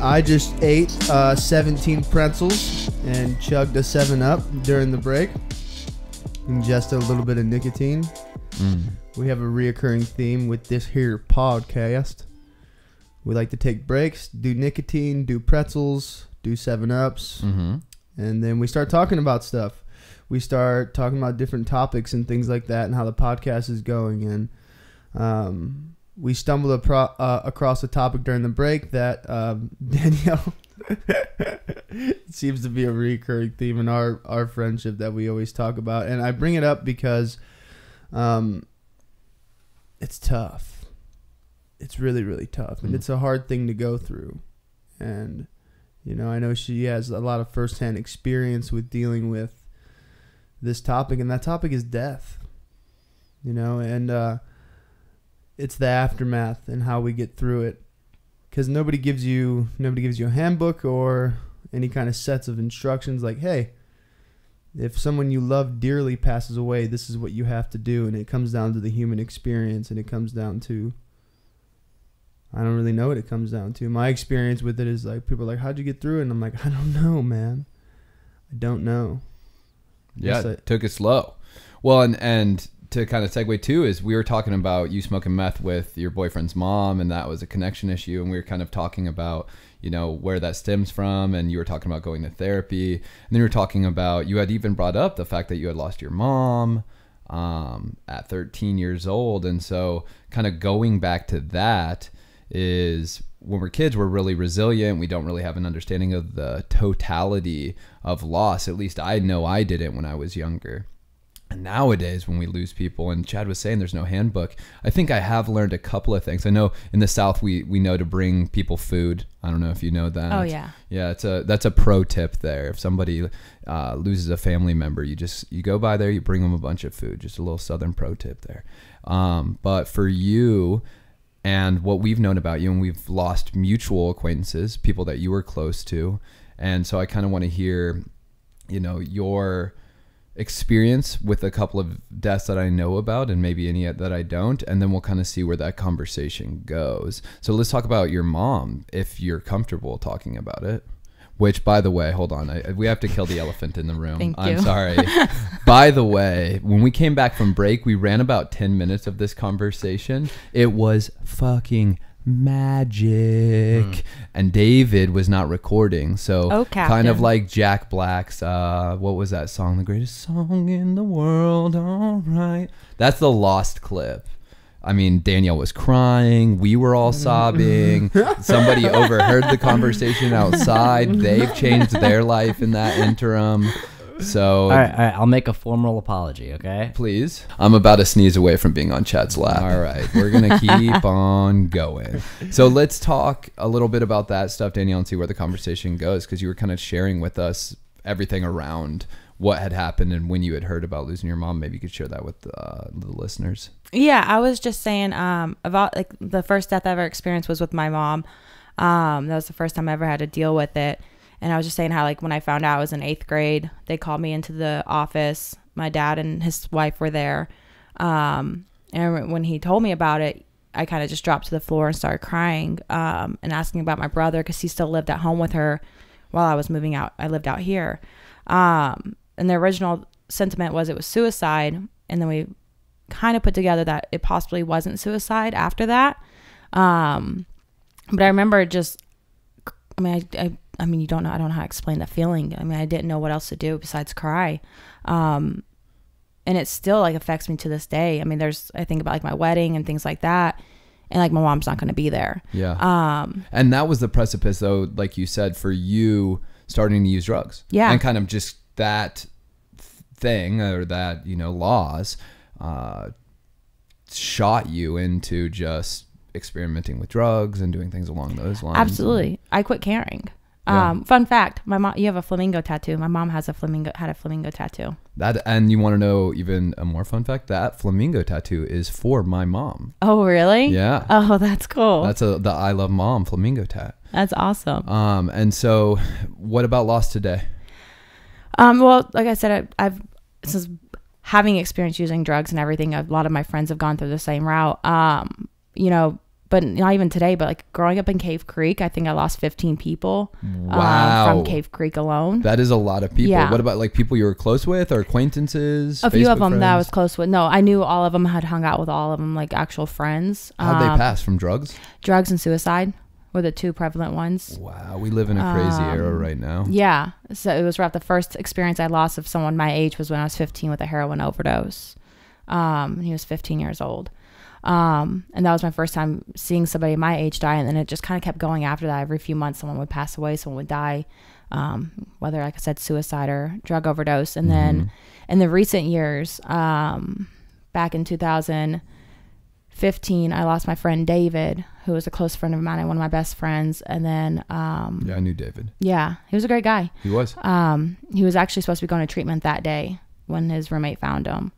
Speaker 1: I just ate 17 pretzels and chugged a 7-Up during the break. Ingested a little bit of nicotine. we have a reoccurring theme with this here podcast. We like to take breaks, do nicotine, do pretzels, do 7-Ups,
Speaker 2: Mm-hmm.
Speaker 1: and then we start talking about stuff. We start talking about different topics and things like that and how the podcast is going. And we stumbled across a topic during the break that Danielle seems to be a recurring theme in our friendship that we always talk about. And I bring it up because it's tough. It's really, really tough. And it's a hard thing to go through. And, you know, I know she has a lot of firsthand experience with dealing with this topic. And that topic is death. You know, and it's the aftermath and how we get through it. Because nobody gives you a handbook or any kind of sets of instructions like, hey, if someone you love dearly passes away, this is what you have to do. And it comes down to the human experience, and it comes down to, I don't really know what it comes down to. My experience with it is like, people are like, how'd you get through it? And I'm like, I don't know, man. I don't know.
Speaker 2: Yeah, took it slow. Well, and to kind of segue too, is we were talking about you smoking meth with your boyfriend's mom, and that was a connection issue. And we were kind of talking about, you know, where that stems from. And you were talking about going to therapy. And then you were talking about, you had even brought up the fact that you had lost your mom at 13 years old. And so kind of going back to that is, when we're kids, we're really resilient. We don't really have an understanding of the totality of loss. At least I know I didn't when I was younger. And nowadays, when we lose people, and Chad was saying there's no handbook, I think I have learned a couple of things. I know in the South, we know to bring people food. I don't know if you know that.
Speaker 4: Oh, yeah.
Speaker 2: Yeah, that's a pro tip there. If somebody loses a family member, you go by there, you bring them a bunch of food. Just a little Southern pro tip there. But for you, and what we've known about you, and we've lost mutual acquaintances, people that you were close to. And so I kind of want to hear, you know, your experience with a couple of deaths that I know about, and maybe any that I don't, and then we'll kind of see where that conversation goes. So let's talk about your mom, if you're comfortable talking about it. Which, by the way, hold on, we have to kill the elephant in the room.
Speaker 4: Thank you.
Speaker 2: I'm sorry. By the way, when we came back from break, we ran about 10 minutes of this conversation. It was fucking magic. And David was not recording, so kind of like Jack Black's what was that song, the greatest song in the world, all right, that's the lost clip. I mean, Danielle was crying, we were all sobbing, somebody overheard the conversation outside, they've changed their life in that interim. So
Speaker 3: all right, I'll make a formal apology, okay?
Speaker 2: Please. I'm about to sneeze away from being on Chad's lap. All right, we're going to keep on going. So let's talk a little bit about that stuff, Danielle, and see where the conversation goes, because you were kind of sharing with us everything around what had happened and when you had heard about losing your mom. Maybe you could share that with the listeners.
Speaker 4: Yeah, I was just saying about like the first death I ever experienced was with my mom. That was the first time I ever had to deal with it. And I was just saying how, like, when I found out I was in 8th grade, they called me into the office. My dad and his wife were there. And when he told me about it, I kind of just dropped to the floor and started crying and asking about my brother, because he still lived at home with her while I was moving out. I lived out here. And the original sentiment was it was suicide. And then we kind of put together that it possibly wasn't suicide after that. But I remember just, I mean, you don't know. I don't know how to explain that feeling. I mean, I didn't know what else to do besides cry. And it still like affects me to this day. I mean, I think about like my wedding and things like that. And like my mom's not going to be there.
Speaker 2: Yeah. And that was the precipice though, like you said, for you starting to use drugs.
Speaker 4: Yeah.
Speaker 2: And kind of just that thing, or that, you know, loss, shot you into just experimenting with drugs and doing things along those lines.
Speaker 4: Absolutely. I quit caring. Yeah. Fun fact, my mom, you have a flamingo tattoo. My mom had a flamingo tattoo. That,
Speaker 2: and you want to know even a more fun fact? That flamingo tattoo is for my mom.
Speaker 4: Oh, really?
Speaker 2: Yeah.
Speaker 4: Oh, that's cool.
Speaker 2: That's the I love mom flamingo tat.
Speaker 4: That's awesome.
Speaker 2: And so what about loss today?
Speaker 4: Well, like I said, I've since having experience using drugs and everything, a lot of my friends have gone through the same route. You know, but not even today, but like growing up in Cave Creek, I think I lost 15 people
Speaker 2: Wow.
Speaker 4: from Cave Creek alone.
Speaker 2: That is a lot of people.
Speaker 4: Yeah.
Speaker 2: What about like people you were close with or acquaintances?
Speaker 4: A few of
Speaker 2: Facebook
Speaker 4: them that I was
Speaker 2: friends?
Speaker 4: close with. No, I knew all of them, had hung out with all of them, like actual friends.
Speaker 2: How'd they pass? From drugs?
Speaker 4: Drugs and suicide were the two prevalent ones.
Speaker 2: Wow. We live in a crazy era right now.
Speaker 4: Yeah. So it was rough. The first experience I lost of someone my age was when I was 15 with a heroin overdose. He was 15 years old. And that was my first time seeing somebody my age die. And then it just kind of kept going after that. Every few months, someone would pass away, someone would die, whether, like I said, suicide or drug overdose. And then in the recent years, back in 2015, I lost my friend David, who was a close friend of mine and one of my best friends. And then,
Speaker 2: Yeah, I knew David.
Speaker 4: yeah, he was a great guy.
Speaker 2: He was.
Speaker 4: He was actually supposed to be going to treatment that day when his roommate found him.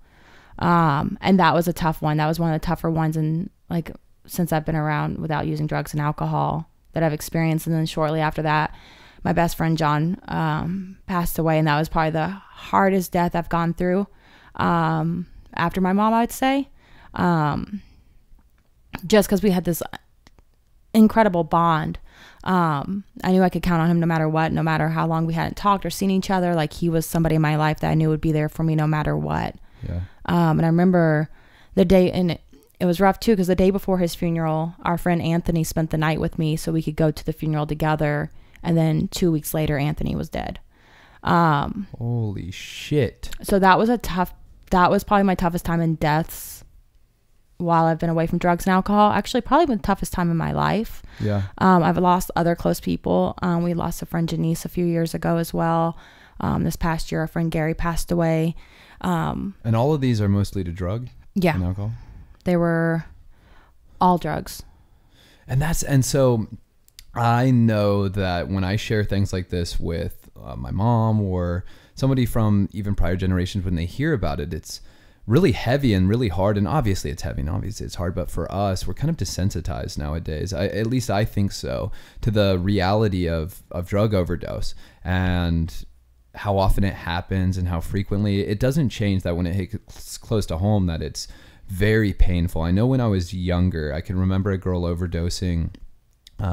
Speaker 4: And that was a tough one. That was one of the tougher ones. And like, since I've been around without using drugs and alcohol that I've experienced. And then shortly after that, my best friend, John, passed away. And that was probably the hardest death I've gone through, after my mom, I'd say, just cause we had this incredible bond. I knew I could count on him no matter what, no matter how long we hadn't talked or seen each other. Like, he was somebody in my life that I knew would be there for me no matter what.
Speaker 2: Yeah.
Speaker 4: And I remember the day, and it was rough too, because the day before his funeral, our friend Anthony spent the night with me so we could go to the funeral together. And then 2 weeks later, Anthony was dead.
Speaker 2: Holy shit.
Speaker 4: So that was probably my toughest time in deaths while I've been away from drugs and alcohol. Actually, probably the toughest time in my life.
Speaker 2: Yeah.
Speaker 4: I've lost other close people. We lost a friend, Janice, a few years ago as well. This past year, our friend Gary passed away.
Speaker 2: And all of these are mostly to drug
Speaker 4: Yeah,
Speaker 2: and alcohol.
Speaker 4: they were all drugs.
Speaker 2: And so I know that when I share things like this with my mom or somebody from even prior generations, when they hear about it, it's really heavy and really hard. And obviously it's heavy and obviously it's hard, but for us, we're kind of desensitized nowadays. At least I think so, to the reality of drug overdose and how often it happens and how frequently. It doesn't change that when it hits close to home, that it's very painful. I know when I was younger, I can remember a girl overdosing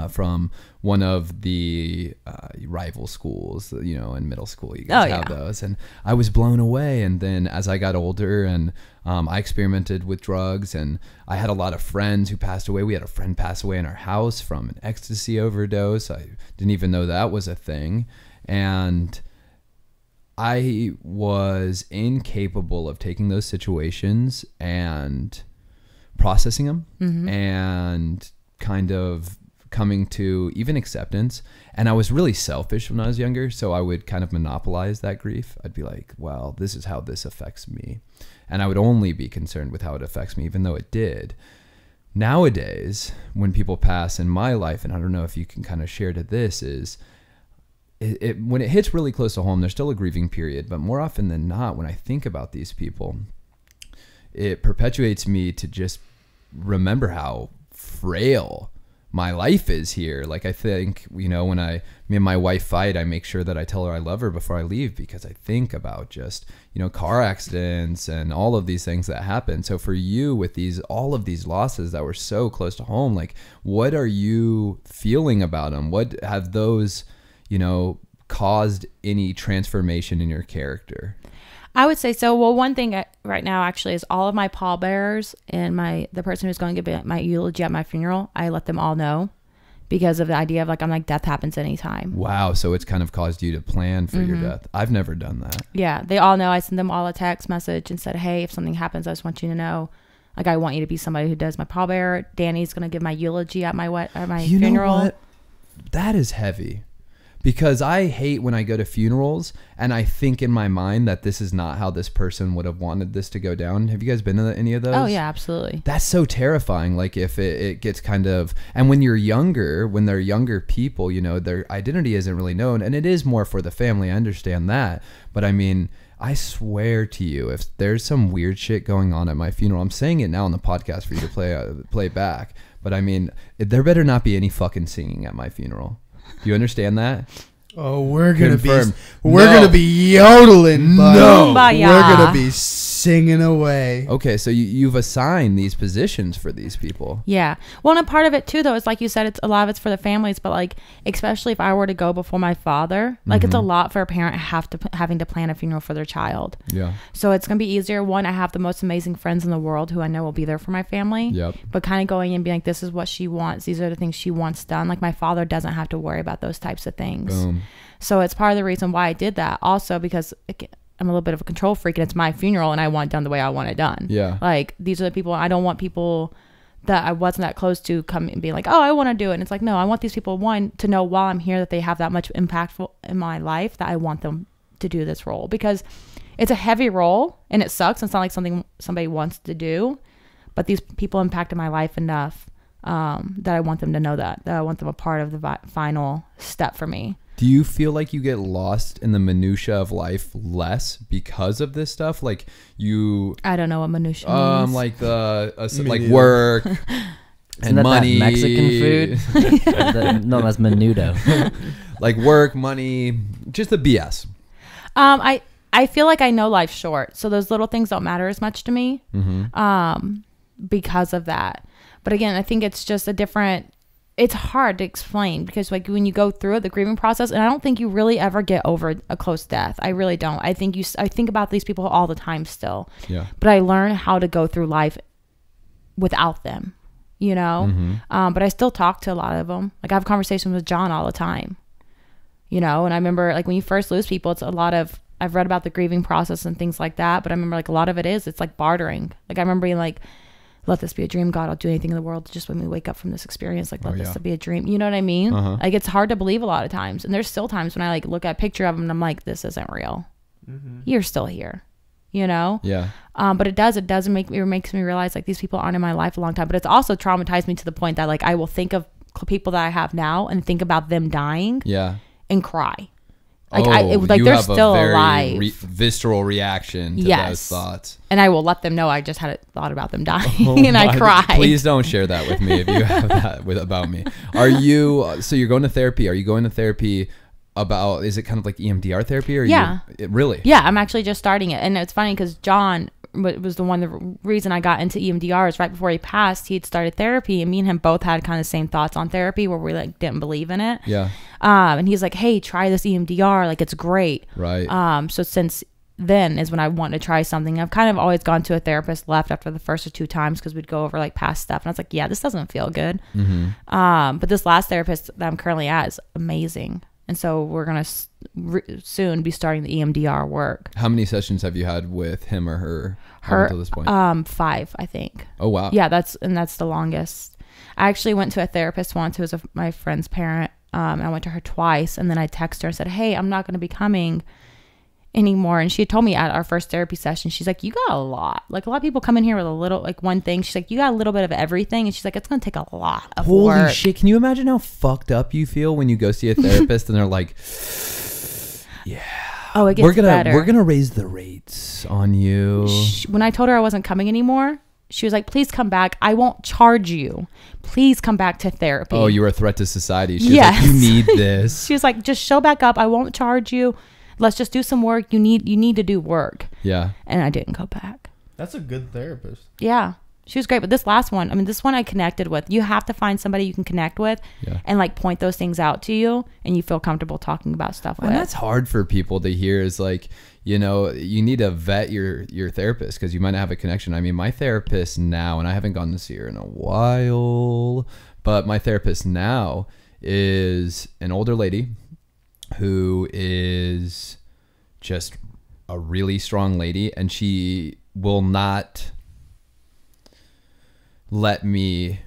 Speaker 2: from one of the rival schools, you know, in middle school. You guys have those. And I was blown away. And then as I got older and I experimented with drugs, and I had a lot of friends who passed away. We had a friend pass away in our house from an ecstasy overdose. I didn't even know that was a thing. And I was incapable of taking those situations and processing them and kind of coming to even acceptance. And I was really selfish when I was younger, so I would kind of monopolize that grief. I'd be like, well, this is how this affects me. And I would only be concerned with how it affects me, even though it did. Nowadays, when people pass in my life, and I don't know if you can kind of share to this, is when it hits really close to home, there's still a grieving period, but more often than not, when I think about these people, it perpetuates me to just remember how frail my life is here. Like, I think, you know, when me and my wife fight, I make sure that I tell her I love her before I leave, because I think about just, you know, car accidents and all of these things that happen. So for you, with all of these losses that were so close to home, like, what are you feeling about them? What have those, you know, caused any transformation in your character?
Speaker 4: I would say so. Well, one thing right now actually is all of my pallbearers and the person who's going to give my eulogy at my funeral, I let them all know, because of the idea of I'm like, death happens anytime.
Speaker 2: Wow. So it's kind of caused you to plan for your death. I've never done that.
Speaker 4: Yeah. They all know. I send them all a text message and said, hey, if something happens, I just want you to know, like, I want you to be somebody who does my pallbearer. Danny's going to give my eulogy at my funeral.
Speaker 2: You know what? That is heavy. Because I hate when I go to funerals and I think in my mind that this is not how this person would have wanted this to go down. Have you guys been to any of those?
Speaker 4: Oh, yeah, absolutely.
Speaker 2: That's so terrifying. Like, if it gets kind of, and when you're younger, when they're younger people, you know, their identity isn't really known, and it is more for the family. I understand that. But I mean, I swear to you, if there's some weird shit going on at my funeral, I'm saying it now on the podcast for you to play back. But I mean, there better not be any fucking singing at my funeral. Do you understand that?
Speaker 1: Oh, we're gonna
Speaker 2: Confirmed.
Speaker 1: be yodeling.
Speaker 2: No.
Speaker 1: We're gonna be singing away.
Speaker 2: Okay, so you've assigned these positions for these people.
Speaker 4: Yeah. Well, and a part of it too, though, is like you said, it's a lot of it's for the families, but like, especially if I were to go before my father, like it's a lot for a parent having to plan a funeral for their child.
Speaker 2: Yeah.
Speaker 4: So it's going to be easier. One, I have the most amazing friends in the world who I know will be there for my family.
Speaker 2: Yep.
Speaker 4: But kind of going and being like, this is what she wants. These are the things she wants done. Like my father doesn't have to worry about those types of things.
Speaker 2: Boom.
Speaker 4: So it's part of the reason why I did that. Also because I'm a little bit of a control freak and it's my funeral and I want it done the way I want it done. Yeah. Like these are the people, I don't want people that I wasn't that close to come and be like, oh, I want to do it. And it's like, no, I want these people, one, to know while I'm here that they have that much impactful in my life that I want them to do this role, because it's a heavy role and it sucks. It's not like something somebody wants to do, but these people impacted my life enough that I want them to know that I want them a part of the final step for me.
Speaker 2: Do you feel like you get lost in the minutia of life less because of this stuff? Like I don't
Speaker 4: know what minutia means.
Speaker 2: Like like work and money.
Speaker 5: That Mexican food? No, that's menudo.
Speaker 2: Like work, money, just the BS.
Speaker 4: I feel like I know life's short, so those little things don't matter as much to me because of that. But again, I think it's just it's hard to explain because like when you go through it, the grieving process, and I don't think you really ever get over a close death. I really don't. I think about these people all the time still. Yeah. But I learn how to go through life without them, you know? But I still talk to a lot of them. Like I have conversations with John all the time, you know? And I remember like when you first lose people, it's a lot of, I've read about the grieving process and things like that, but I remember like a lot of it's like bartering. Like I remember being like, let this be a dream, God, I'll do anything in the world just when we wake up from this experience. Like, let this be a dream. You know what I mean? Like, it's hard to believe a lot of times. And there's still times when I like look at a picture of him and I'm like, this isn't real. You're still here, you know? Yeah. But it makes me realize like these people aren't in my life a long time. But it's also traumatized me to the point that like I will think of people that I have now and think about them dying. Yeah. And cry. Like they're still alive.
Speaker 2: Visceral reaction to those thoughts.
Speaker 4: And I will let them know I just had a thought about them dying and I cry.
Speaker 2: Please don't share that with me if you have that about me. So you're going to therapy. Are you going to therapy is it kind of like EMDR therapy? Or really?
Speaker 4: Yeah, I'm actually just starting it. And it's funny because John was the reason I got into EMDR is right before he passed, he'd started therapy and me and him both had kind of the same thoughts on therapy where we like didn't believe in it. Yeah. And he's like, hey, try this EMDR. Like it's great. Right. So since then is when I want to try something. I've kind of always gone to a therapist, left after the first or two times because we'd go over like past stuff. And I was like, yeah, this doesn't feel good. But this last therapist that I'm currently at is amazing. And so we're going to soon be starting the EMDR work.
Speaker 2: How many sessions have you had with him or her until this point?
Speaker 4: 5, I think.
Speaker 2: Oh, wow.
Speaker 4: Yeah, that's the longest. I actually went to a therapist once who was my friend's parent. I went to her twice, and then I texted her and said, hey, I'm not going to be coming anymore. And she had told me at our first therapy session, she's like, you got a lot. Like a lot of people come in here with a little, like one thing. She's like, you got a little bit of everything. And she's like, it's going to take a lot of work.
Speaker 2: Holy shit. Can you imagine how fucked up you feel when you go see a therapist and they're like, yeah.
Speaker 4: Oh, it gets better.
Speaker 2: We're going to raise the rates on you.
Speaker 4: When I told her I wasn't coming anymore, she was like, please come back. I won't charge you. Please come back to therapy.
Speaker 2: Oh, you were a threat to society. She was like, you need this.
Speaker 4: She was like, just show back up. I won't charge you. Let's just do some work. You need to do work. Yeah. And I didn't go back.
Speaker 1: That's a good therapist.
Speaker 4: Yeah. She was great. But this last one, this one I connected with. You have to find somebody you can connect with and like point those things out to you and you feel comfortable talking about stuff with.
Speaker 2: And that's hard for people to hear is like, you know, you need to vet your therapist because you might not have a connection. I mean, my therapist now, and I haven't gone to see her in a while, but my therapist now is an older lady who is just a really strong lady, and she will not let me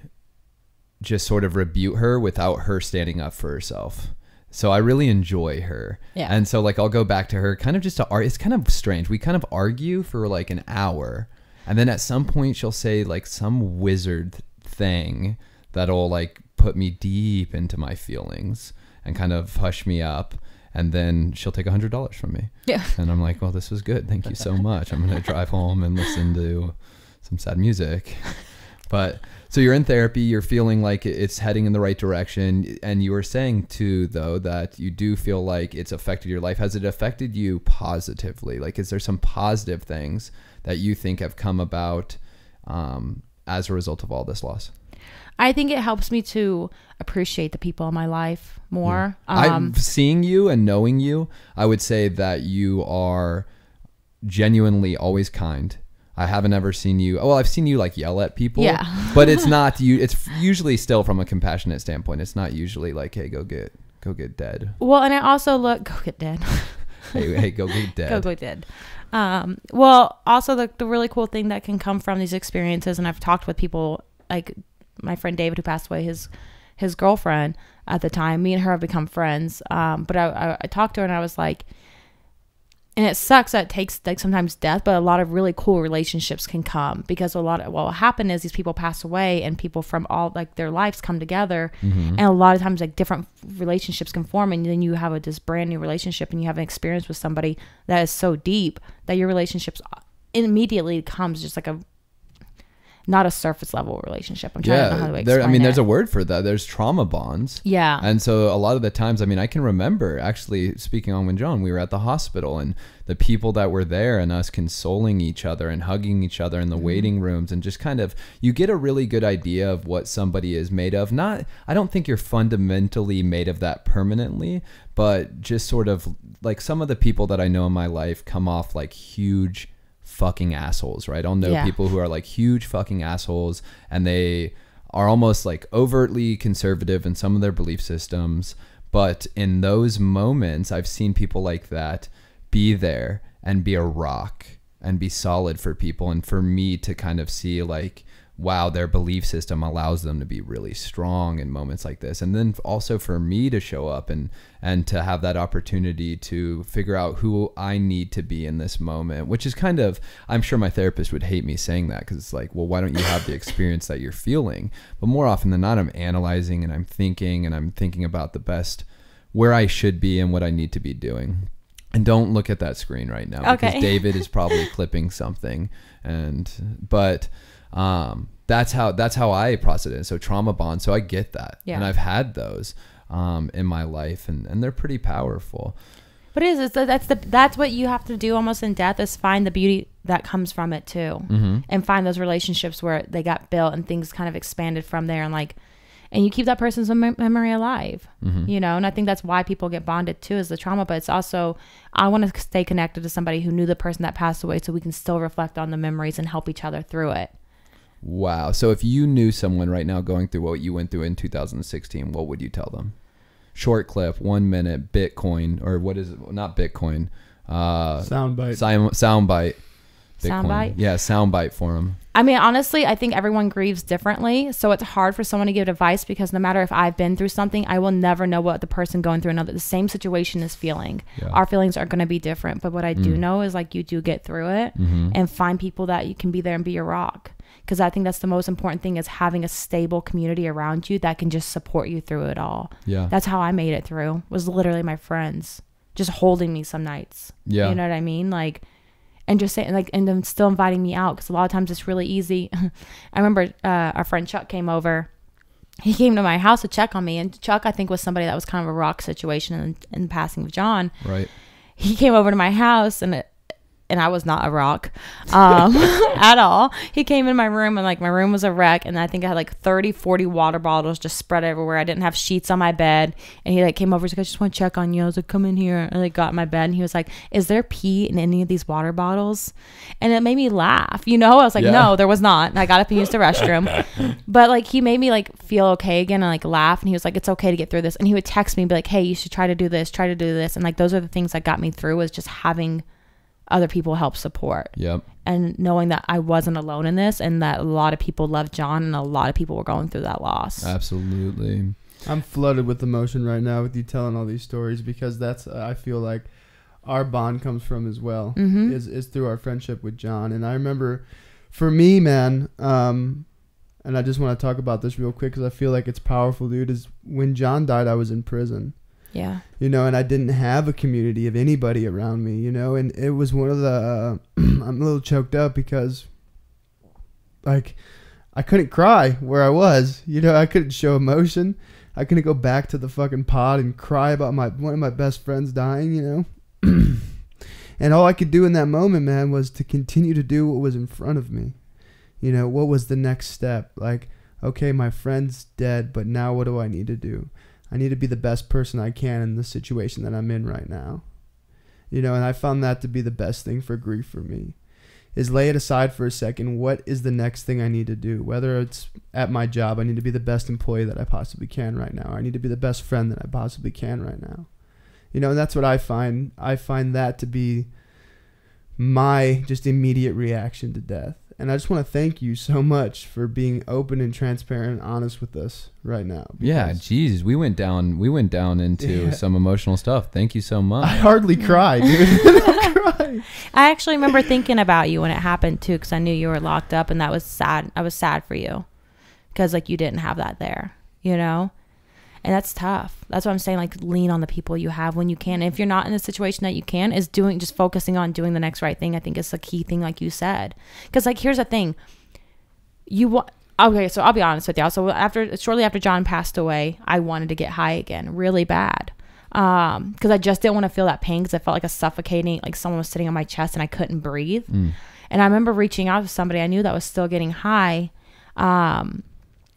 Speaker 2: just sort of rebuke her without her standing up for herself. So I really enjoy her. Yeah. And so like I'll go back to her kind of just to argue. It's kind of strange. We kind of argue for like an hour, and then at some point she'll say like some wizard thing that'll like put me deep into my feelings and kind of hush me up. And then she'll take $100 from me. Yeah. And I'm like, well, this was good. Thank you so much. I'm going to drive home and listen to some sad music. But so you're in therapy, you're feeling like it's heading in the right direction, and you were saying too, though, that you do feel like it's affected your life. Has it affected you positively? Like, is there some positive things that you think have come about as a result of all this loss?
Speaker 4: I think it helps me to appreciate the people in my life more.
Speaker 2: I'm seeing you and knowing you, I would say that you are genuinely always kind. I haven't ever seen you. Well, I've seen you like yell at people.
Speaker 4: Yeah.
Speaker 2: But it's not you. It's usually still from a compassionate standpoint. It's not usually like, hey, go get dead.
Speaker 4: Well, and I also go get dead.
Speaker 2: hey, go get dead.
Speaker 4: Go dead. Well, also the really cool thing that can come from these experiences, and I've talked with people like my friend David, who passed away, his girlfriend at the time. Me and her have become friends. But I talked to her and I was like, and it sucks that it takes like sometimes death, but a lot of really cool relationships can come because what will happen is these people pass away and people from all like their lives come together, and a lot of times like different relationships can form, and then you have this brand new relationship and you have an experience with somebody that is so deep that your relationships immediately comes just like not a surface level relationship. I'm trying to know how to explain
Speaker 2: there's a word for that. There's trauma bonds.
Speaker 4: Yeah.
Speaker 2: And so a lot of the times, I can remember actually speaking on when John, we were at the hospital and the people that were there and us consoling each other and hugging each other in the waiting rooms, and just kind of, you get a really good idea of what somebody is made of. I don't think you're fundamentally made of that permanently, but just sort of like some of the people that I know in my life come off like huge fucking assholes, right? I'll know people who are like huge fucking assholes, and they are almost like overtly conservative in some of their belief systems. But in those moments, I've seen people like that be there and be a rock and be solid for people. And for me to kind of see like, wow, their belief system allows them to be really strong in moments like this. And then also for me to show up and to have that opportunity to figure out who I need to be in this moment, which is kind of, I'm sure my therapist would hate me saying that because it's like, well, why don't you have the experience that you're feeling? But more often than not, I'm analyzing and I'm thinking about the best, where I should be and what I need to be doing. And don't look at that screen right now because David is probably clipping something. But that's how I process it. So trauma bond. So I get that. Yeah. And I've had those in my life, and they're pretty powerful.
Speaker 4: But that's what you have to do almost in death, is find the beauty that comes from it too. And find those relationships where they got built and things kind of expanded from there, and you keep that person's memory alive, you know? And I think that's why people get bonded too, is the trauma. But it's also, I want to stay connected to somebody who knew the person that passed away so we can still reflect on the memories and help each other through it.
Speaker 2: Wow. So if you knew someone right now going through what you went through in 2016, what would you tell them? Short clip, 1 minute, Bitcoin, or what is it? Not Bitcoin.
Speaker 1: Soundbite.
Speaker 2: Soundbite.
Speaker 4: Soundbite?
Speaker 2: Yeah, soundbite for them.
Speaker 4: I mean, honestly, I think everyone grieves differently. So it's hard for someone to give advice because no matter if I've been through something, I will never know what the person going through the same situation is feeling. Yeah. Our feelings are going to be different. But what I do know is like you do get through it and find people that you can be there and be your rock. Because I think that's the most important thing, is having a stable community around you that can just support you through it all. Yeah. That's how I made it through, was literally my friends just holding me some nights. Yeah. You know what I mean? Like, and just saying, like, and then still inviting me out, because a lot of times it's really easy. I remember our friend Chuck came over. He came to my house to check on me, and Chuck, I think, was somebody that was kind of a rock situation in the passing of John. Right. He came over to my house, and I was not a rock at all. He came in my room, and like my room was a wreck, and I think I had like 40 water bottles just spread everywhere. I didn't have sheets on my bed, and he like came over. He's like, I just want to check on you. I was like, come in here. And I got in my bed, and he was like, is there pee in any of these water bottles? And it made me laugh, you know? I was like, no, there was not. And I got up and used the restroom. But like he made me like feel okay again and like laugh, and he was like, it's okay to get through this. And he would text me and be like, hey, you should try to do this, and like those are the things that got me through, was just having other people help support. Yep. And knowing that I wasn't alone in this, and that a lot of people loved John, and a lot of people were going through that loss.
Speaker 2: Absolutely.
Speaker 1: I'm flooded with emotion right now with you telling all these stories, because that's I feel like our bond comes from as well, is through our friendship with John. And I remember for me, man, and I just want to talk about this real quick because I feel like it's powerful, dude, is when John died, I was in prison. Yeah. You know, and I didn't have a community of anybody around me, you know, and it was one of the, I'm a little choked up because, like, I couldn't cry where I was. You know, I couldn't show emotion. I couldn't go back to the fucking pod and cry about one of my best friends dying, you know. And all I could do in that moment, man, was to continue to do what was in front of me. You know, what was the next step? Like, okay, my friend's dead, but now what do I need to do? I need to be the best person I can in the situation that I'm in right now. You know, and I found that to be the best thing for grief for me, is lay it aside for a second. What is the next thing I need to do? Whether it's at my job, I need to be the best employee that I possibly can right now. I need to be the best friend that I possibly can right now. You know, and that's what I find. I find that to be my just immediate reaction to death. And I just want to thank you so much for being open and transparent and honest with us right now.
Speaker 2: Yeah, geez, we went down into some emotional stuff. Thank you so much.
Speaker 1: I hardly cried, dude.
Speaker 4: I actually remember thinking about you when it happened too, because I knew you were locked up, and that was sad. I was sad for you because like you didn't have that there, you know. And that's tough. That's what I'm saying. Like, lean on the people you have when you can. And if you're not in a situation that you can, is just focusing on doing the next right thing. I think is the key thing, like you said. Because like, here's the thing. Okay, so I'll be honest with y'all. So shortly after John passed away, I wanted to get high again, really bad. Because I just didn't want to feel that pain, because I felt like a suffocating, like someone was sitting on my chest and I couldn't breathe. And I remember reaching out to somebody I knew that was still getting high.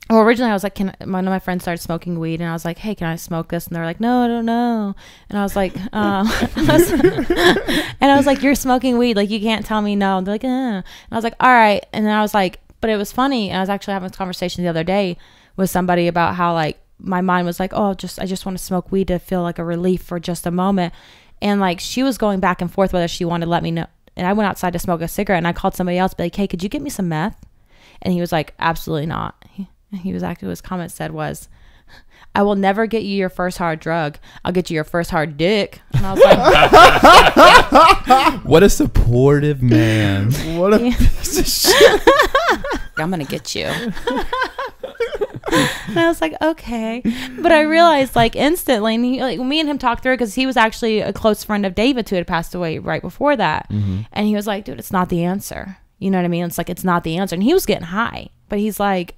Speaker 4: Well, originally I was like, one of my friends started smoking weed, and I was like, hey, can I smoke this? And they're like, no, I don't know. And I was like, and I was like, you're smoking weed. Like, you can't tell me no. And they're like, And I was like, all right. And then I was like, but it was funny. And I was actually having this conversation the other day with somebody about how like my mind was like, oh, I just want to smoke weed to feel like a relief for just a moment. And like, she was going back and forth whether she wanted to let me know. And I went outside to smoke a cigarette, and I called somebody else, be like, hey, could you get me some meth? And he was like, absolutely not. He was actually, his comment said was, I will never get you your first hard drug. I'll get you your first hard dick. And I was like,
Speaker 2: what a supportive man.
Speaker 1: What a piece of shit.
Speaker 4: I'm going to get you. And I was like, okay. But I realized like instantly, and me and him talked through it, because he was actually a close friend of David's who had passed away right before that. And he was like, dude, it's not the answer. You know what I mean? It's like, it's not the answer. And he was getting high, but he's like,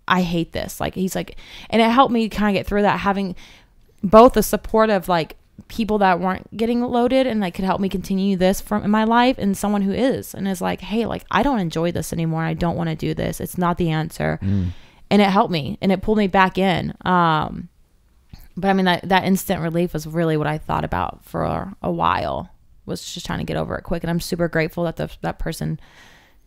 Speaker 4: I hate this. Like, he's like, and it helped me kind of get through that, having both the support of like people that weren't getting loaded and like could help me continue this in my life, and someone who is, and is like, hey, like, I don't enjoy this anymore. I don't want to do this. It's not the answer. And it helped me, and it pulled me back in. But I mean, that instant relief was really what I thought about for a while, was just trying to get over it quick. And I'm super grateful that that person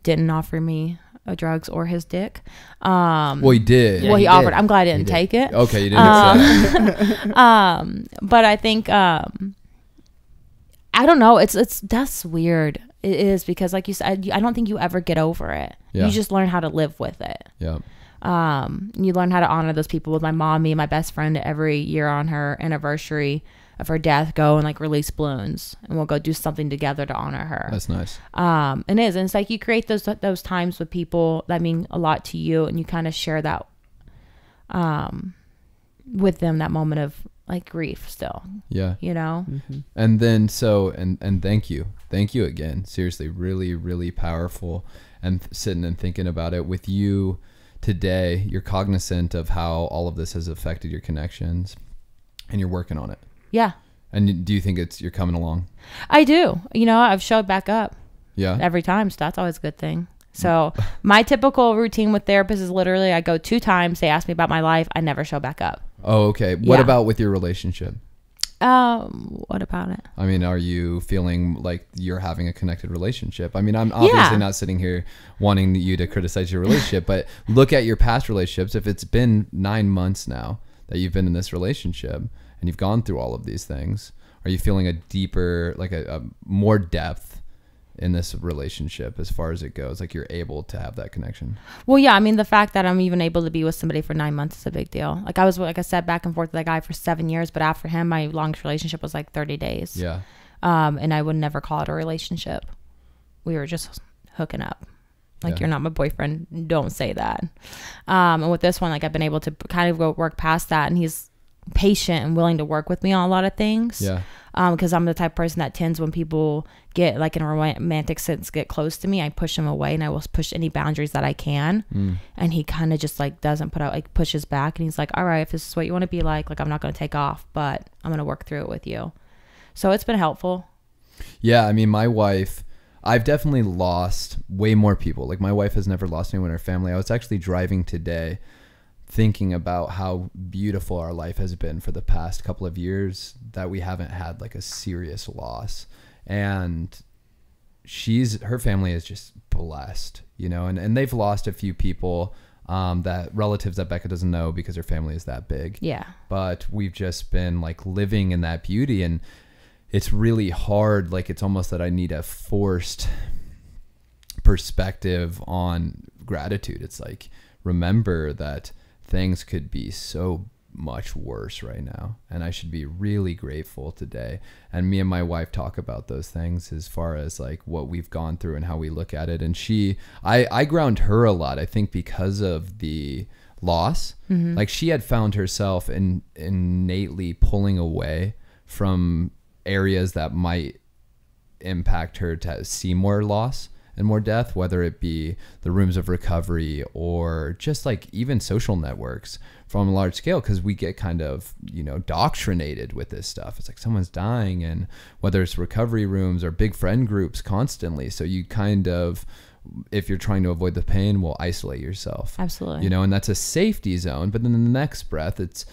Speaker 4: didn't offer me drugs or his dick.
Speaker 2: Well, he did.
Speaker 4: Well, he offered. I'm glad I didn't take it.
Speaker 2: Okay, you didn't accept it.
Speaker 4: But I think I don't know. That's weird. It is, because like you said, I don't think you ever get over it.
Speaker 2: Yeah.
Speaker 4: You just learn how to live with it.
Speaker 2: Yeah.
Speaker 4: You learn how to honor those people. With my mom, me and my best friend, every year on her anniversary of her death, go and like release balloons, and we'll go do something together to honor her.
Speaker 2: That's nice.
Speaker 4: And it's like you create those times with people that mean a lot to you, and you kind of share that with them, that moment of like grief still.
Speaker 2: Yeah.
Speaker 4: You know?
Speaker 2: And then and thank you again. Seriously, really, really powerful. And sitting and thinking about it with you today, you're cognizant of how all of this has affected your connections, and you're working on it.
Speaker 4: Yeah.
Speaker 2: And do you think you're coming along?
Speaker 4: I do. You know, I've showed back up.
Speaker 2: Yeah.
Speaker 4: Every time. So that's always a good thing. So my typical routine with therapists is literally I go 2 times. They ask me about my life. I never show back up.
Speaker 2: Oh, okay. What about with your relationship?
Speaker 4: What about it?
Speaker 2: I mean, are you feeling like you're having a connected relationship? I mean, I'm obviously not sitting here wanting you to criticize your relationship, but look at your past relationships. If it's been 9 months now that you've been in this relationship, and you've gone through all of these things, are you feeling a deeper, like a more depth in this relationship as far as it goes? Like, you're able to have that connection? Well,
Speaker 4: yeah. I mean, the fact that I'm even able to be with somebody for 9 months is a big deal. Like, I was, like I said, back and forth with that guy for 7 years, but after him, my longest relationship was like 30 days.
Speaker 2: Yeah.
Speaker 4: And I would never call it a relationship. We were just hooking up. Like, you're not my boyfriend. Don't say that. And with this one, like, I've been able to kind of go work past that, and he's patient and willing to work with me on a lot of things.
Speaker 2: Yeah.
Speaker 4: because I'm the type of person that tends, when people get like in a romantic sense, get close to me, I push them away, and I will push any boundaries that I can. And he kind of just like doesn't put out, like pushes back, and he's like, all right, if this is what you want to be like I'm not going to take off, but I'm going to work through it with you. So it's been helpful.
Speaker 2: Yeah, I mean, my wife, I've definitely lost way more people. Like, my wife has never lost anyone in her family. I was actually driving today thinking about how beautiful our life has been for the past couple of years, that we haven't had like a serious loss. And her family is just blessed, you know, and they've lost a few people, that relatives that Becca doesn't know because her family is that big.
Speaker 4: Yeah.
Speaker 2: But we've just been like living in that beauty, and it's really hard. Like, it's almost that I need a forced perspective on gratitude. It's like, remember that things could be so much worse right now, and I should be really grateful today. And me and my wife talk about those things as far as like what we've gone through and how we look at it. And I ground her a lot, I think, because of the loss. Like, she had found herself innately pulling away from areas that might impact her to see more loss and more death, whether it be the rooms of recovery or just like even social networks from a large scale, because we get kind of, you know, doctrinated with this stuff. It's like someone's dying, and whether it's recovery rooms or big friend groups constantly. So you kind of, if you're trying to avoid the pain, will isolate yourself.
Speaker 4: Absolutely.
Speaker 2: You know, and that's a safety zone. But then in the next breath, it's,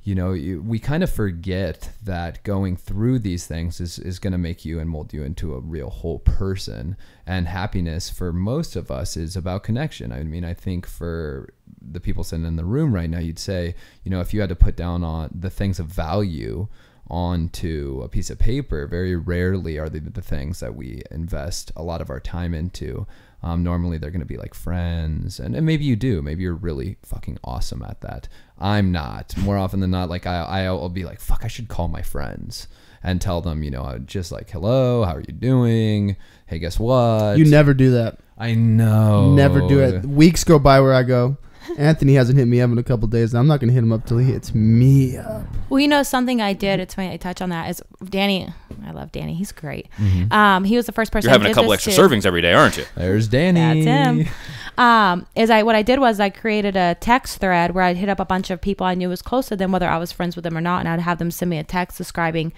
Speaker 2: you know, we kind of forget that going through these things is going to make you and mold you into a real whole person. And happiness for most of us is about connection. I mean, I think for the people sitting in the room right now, you'd say, you know, if you had to put down on the things of value onto a piece of paper, very rarely are they the things that we invest a lot of our time into. Normally they're going to be like friends, and maybe you do. Maybe you're really fucking awesome at that. I'm not. More often than not, like I'll be like, fuck, I should call my friends and tell them, you know, just like, hello, how are you doing? Hey, guess what?
Speaker 1: You never do that.
Speaker 2: I know.
Speaker 1: Never do it. Weeks go by where I go, Anthony hasn't hit me up in a couple days, and I'm not going to hit him up till he hits me up.
Speaker 4: Well, you know, something I did, it's funny I touch on that, is Danny. I love Danny. He's great. He was the first person.
Speaker 6: You're having a couple extra servings every day, aren't you?
Speaker 2: There's Danny.
Speaker 4: That's him. What I did was I created a text thread where I'd hit up a bunch of people I knew was close to them, whether I was friends with them or not, and I'd have them send me a text describing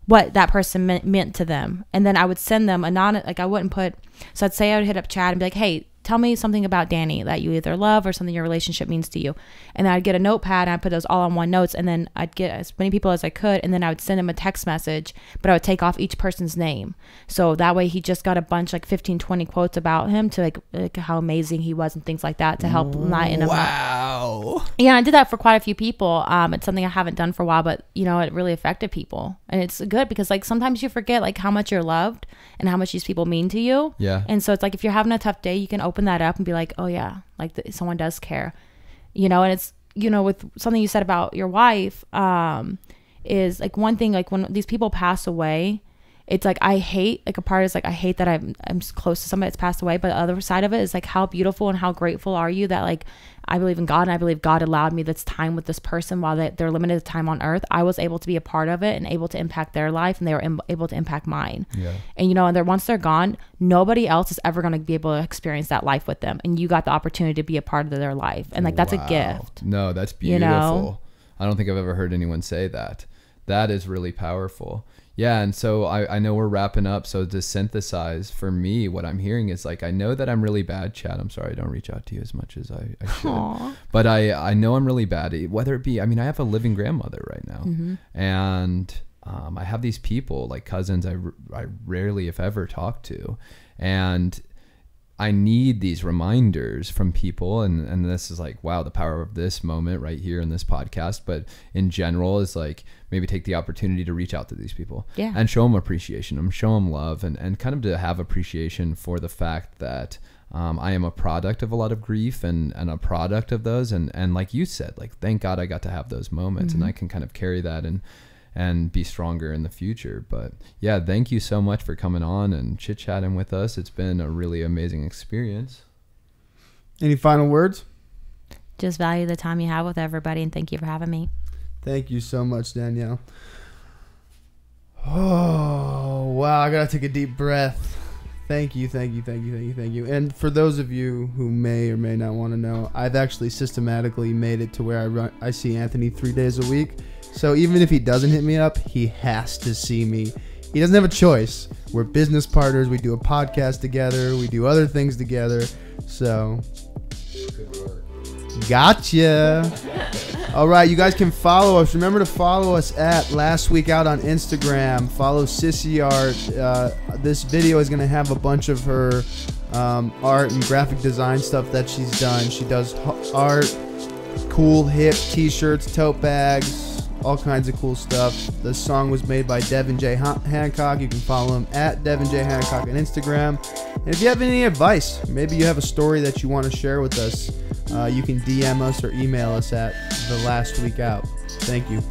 Speaker 4: what that person meant to them. And then I would send them like I wouldn't put, so I'd say I would hit up Chad and be like, hey, tell me something about Danny that you either love or something your relationship means to you. And then I'd get a notepad and I'd put those all on one notes, and then I'd get as many people as I could, and then I would send him a text message, but I would take off each person's name. So that way he just got a bunch, like 15, 20 quotes about him, to like how amazing he was and things like that, to help lighten him up.
Speaker 2: Wow.
Speaker 4: Yeah, I did that for quite a few people. It's something I haven't done for a while, but you know, it really affected people. And it's good because like sometimes you forget like how much you're loved and how much these people mean to you. Yeah. And so it's like if you're having a tough day, you can open that up and be like, oh yeah, like someone does care, you know. And it's, you know, with something you said about your wife, is like one thing, like when these people pass away, it's like I hate, like a part is like I hate that I'm close to somebody that's passed away, but the other side of it is like how beautiful and how grateful are you that like I believe in God, and I believe God allowed me this time with this person while they're limited time on earth. I was able to be a part of it and able to impact their life, and they were able to impact mine. Yeah. And you know, and once they're gone, nobody else is ever going to be able to experience that life with them, and you got the opportunity to be a part of their life, and like that's a gift.
Speaker 2: No, that's beautiful. You know? I don't think I've ever heard anyone say that. That is really powerful. Yeah, and so I know we're wrapping up. So to synthesize, for me, what I'm hearing is like, I know that I'm really bad, Chad. I'm sorry I don't reach out to you as much as I should. Aww. But I know I'm really bad. Whether it be, I mean, I have a living grandmother right now. And I have these people, like cousins I rarely, if ever, talk to. And I need these reminders from people, and this is like, wow, the power of this moment right here in this podcast, but in general is like maybe take the opportunity to reach out to these people and show them appreciation, and show them love, and kind of to have appreciation for the fact that I am a product of a lot of grief and a product of those, and like you said, like thank God I got to have those moments, and I can kind of carry that and be stronger in the future. But yeah, thank you so much for coming on and chit-chatting with us. It's been a really amazing experience.
Speaker 1: Any final words?
Speaker 4: Just value the time you have with everybody, and thank you for having me.
Speaker 1: Thank you so much, Danielle. Oh, wow. I got to take a deep breath. Thank you. And for those of you who may or may not want to know, I've actually systematically made it to where I see Anthony 3 days a week. So even if he doesn't hit me up, he has to see me. He doesn't have a choice. We're business partners. We do a podcast together. We do other things together. So, gotcha. All right, you guys can follow us. Remember to follow us at Last Week Out on Instagram. Follow Sissy Art. This video is going to have a bunch of her art and graphic design stuff that she's done. She does art, cool hip t-shirts, tote bags, all kinds of cool stuff. The song was made by Devin J. Hancock. You can follow him at Devin J. Hancock on Instagram. And if you have any advice, maybe you have a story that you want to share with us, you can DM us or email us at The Last Week Out. Thank you.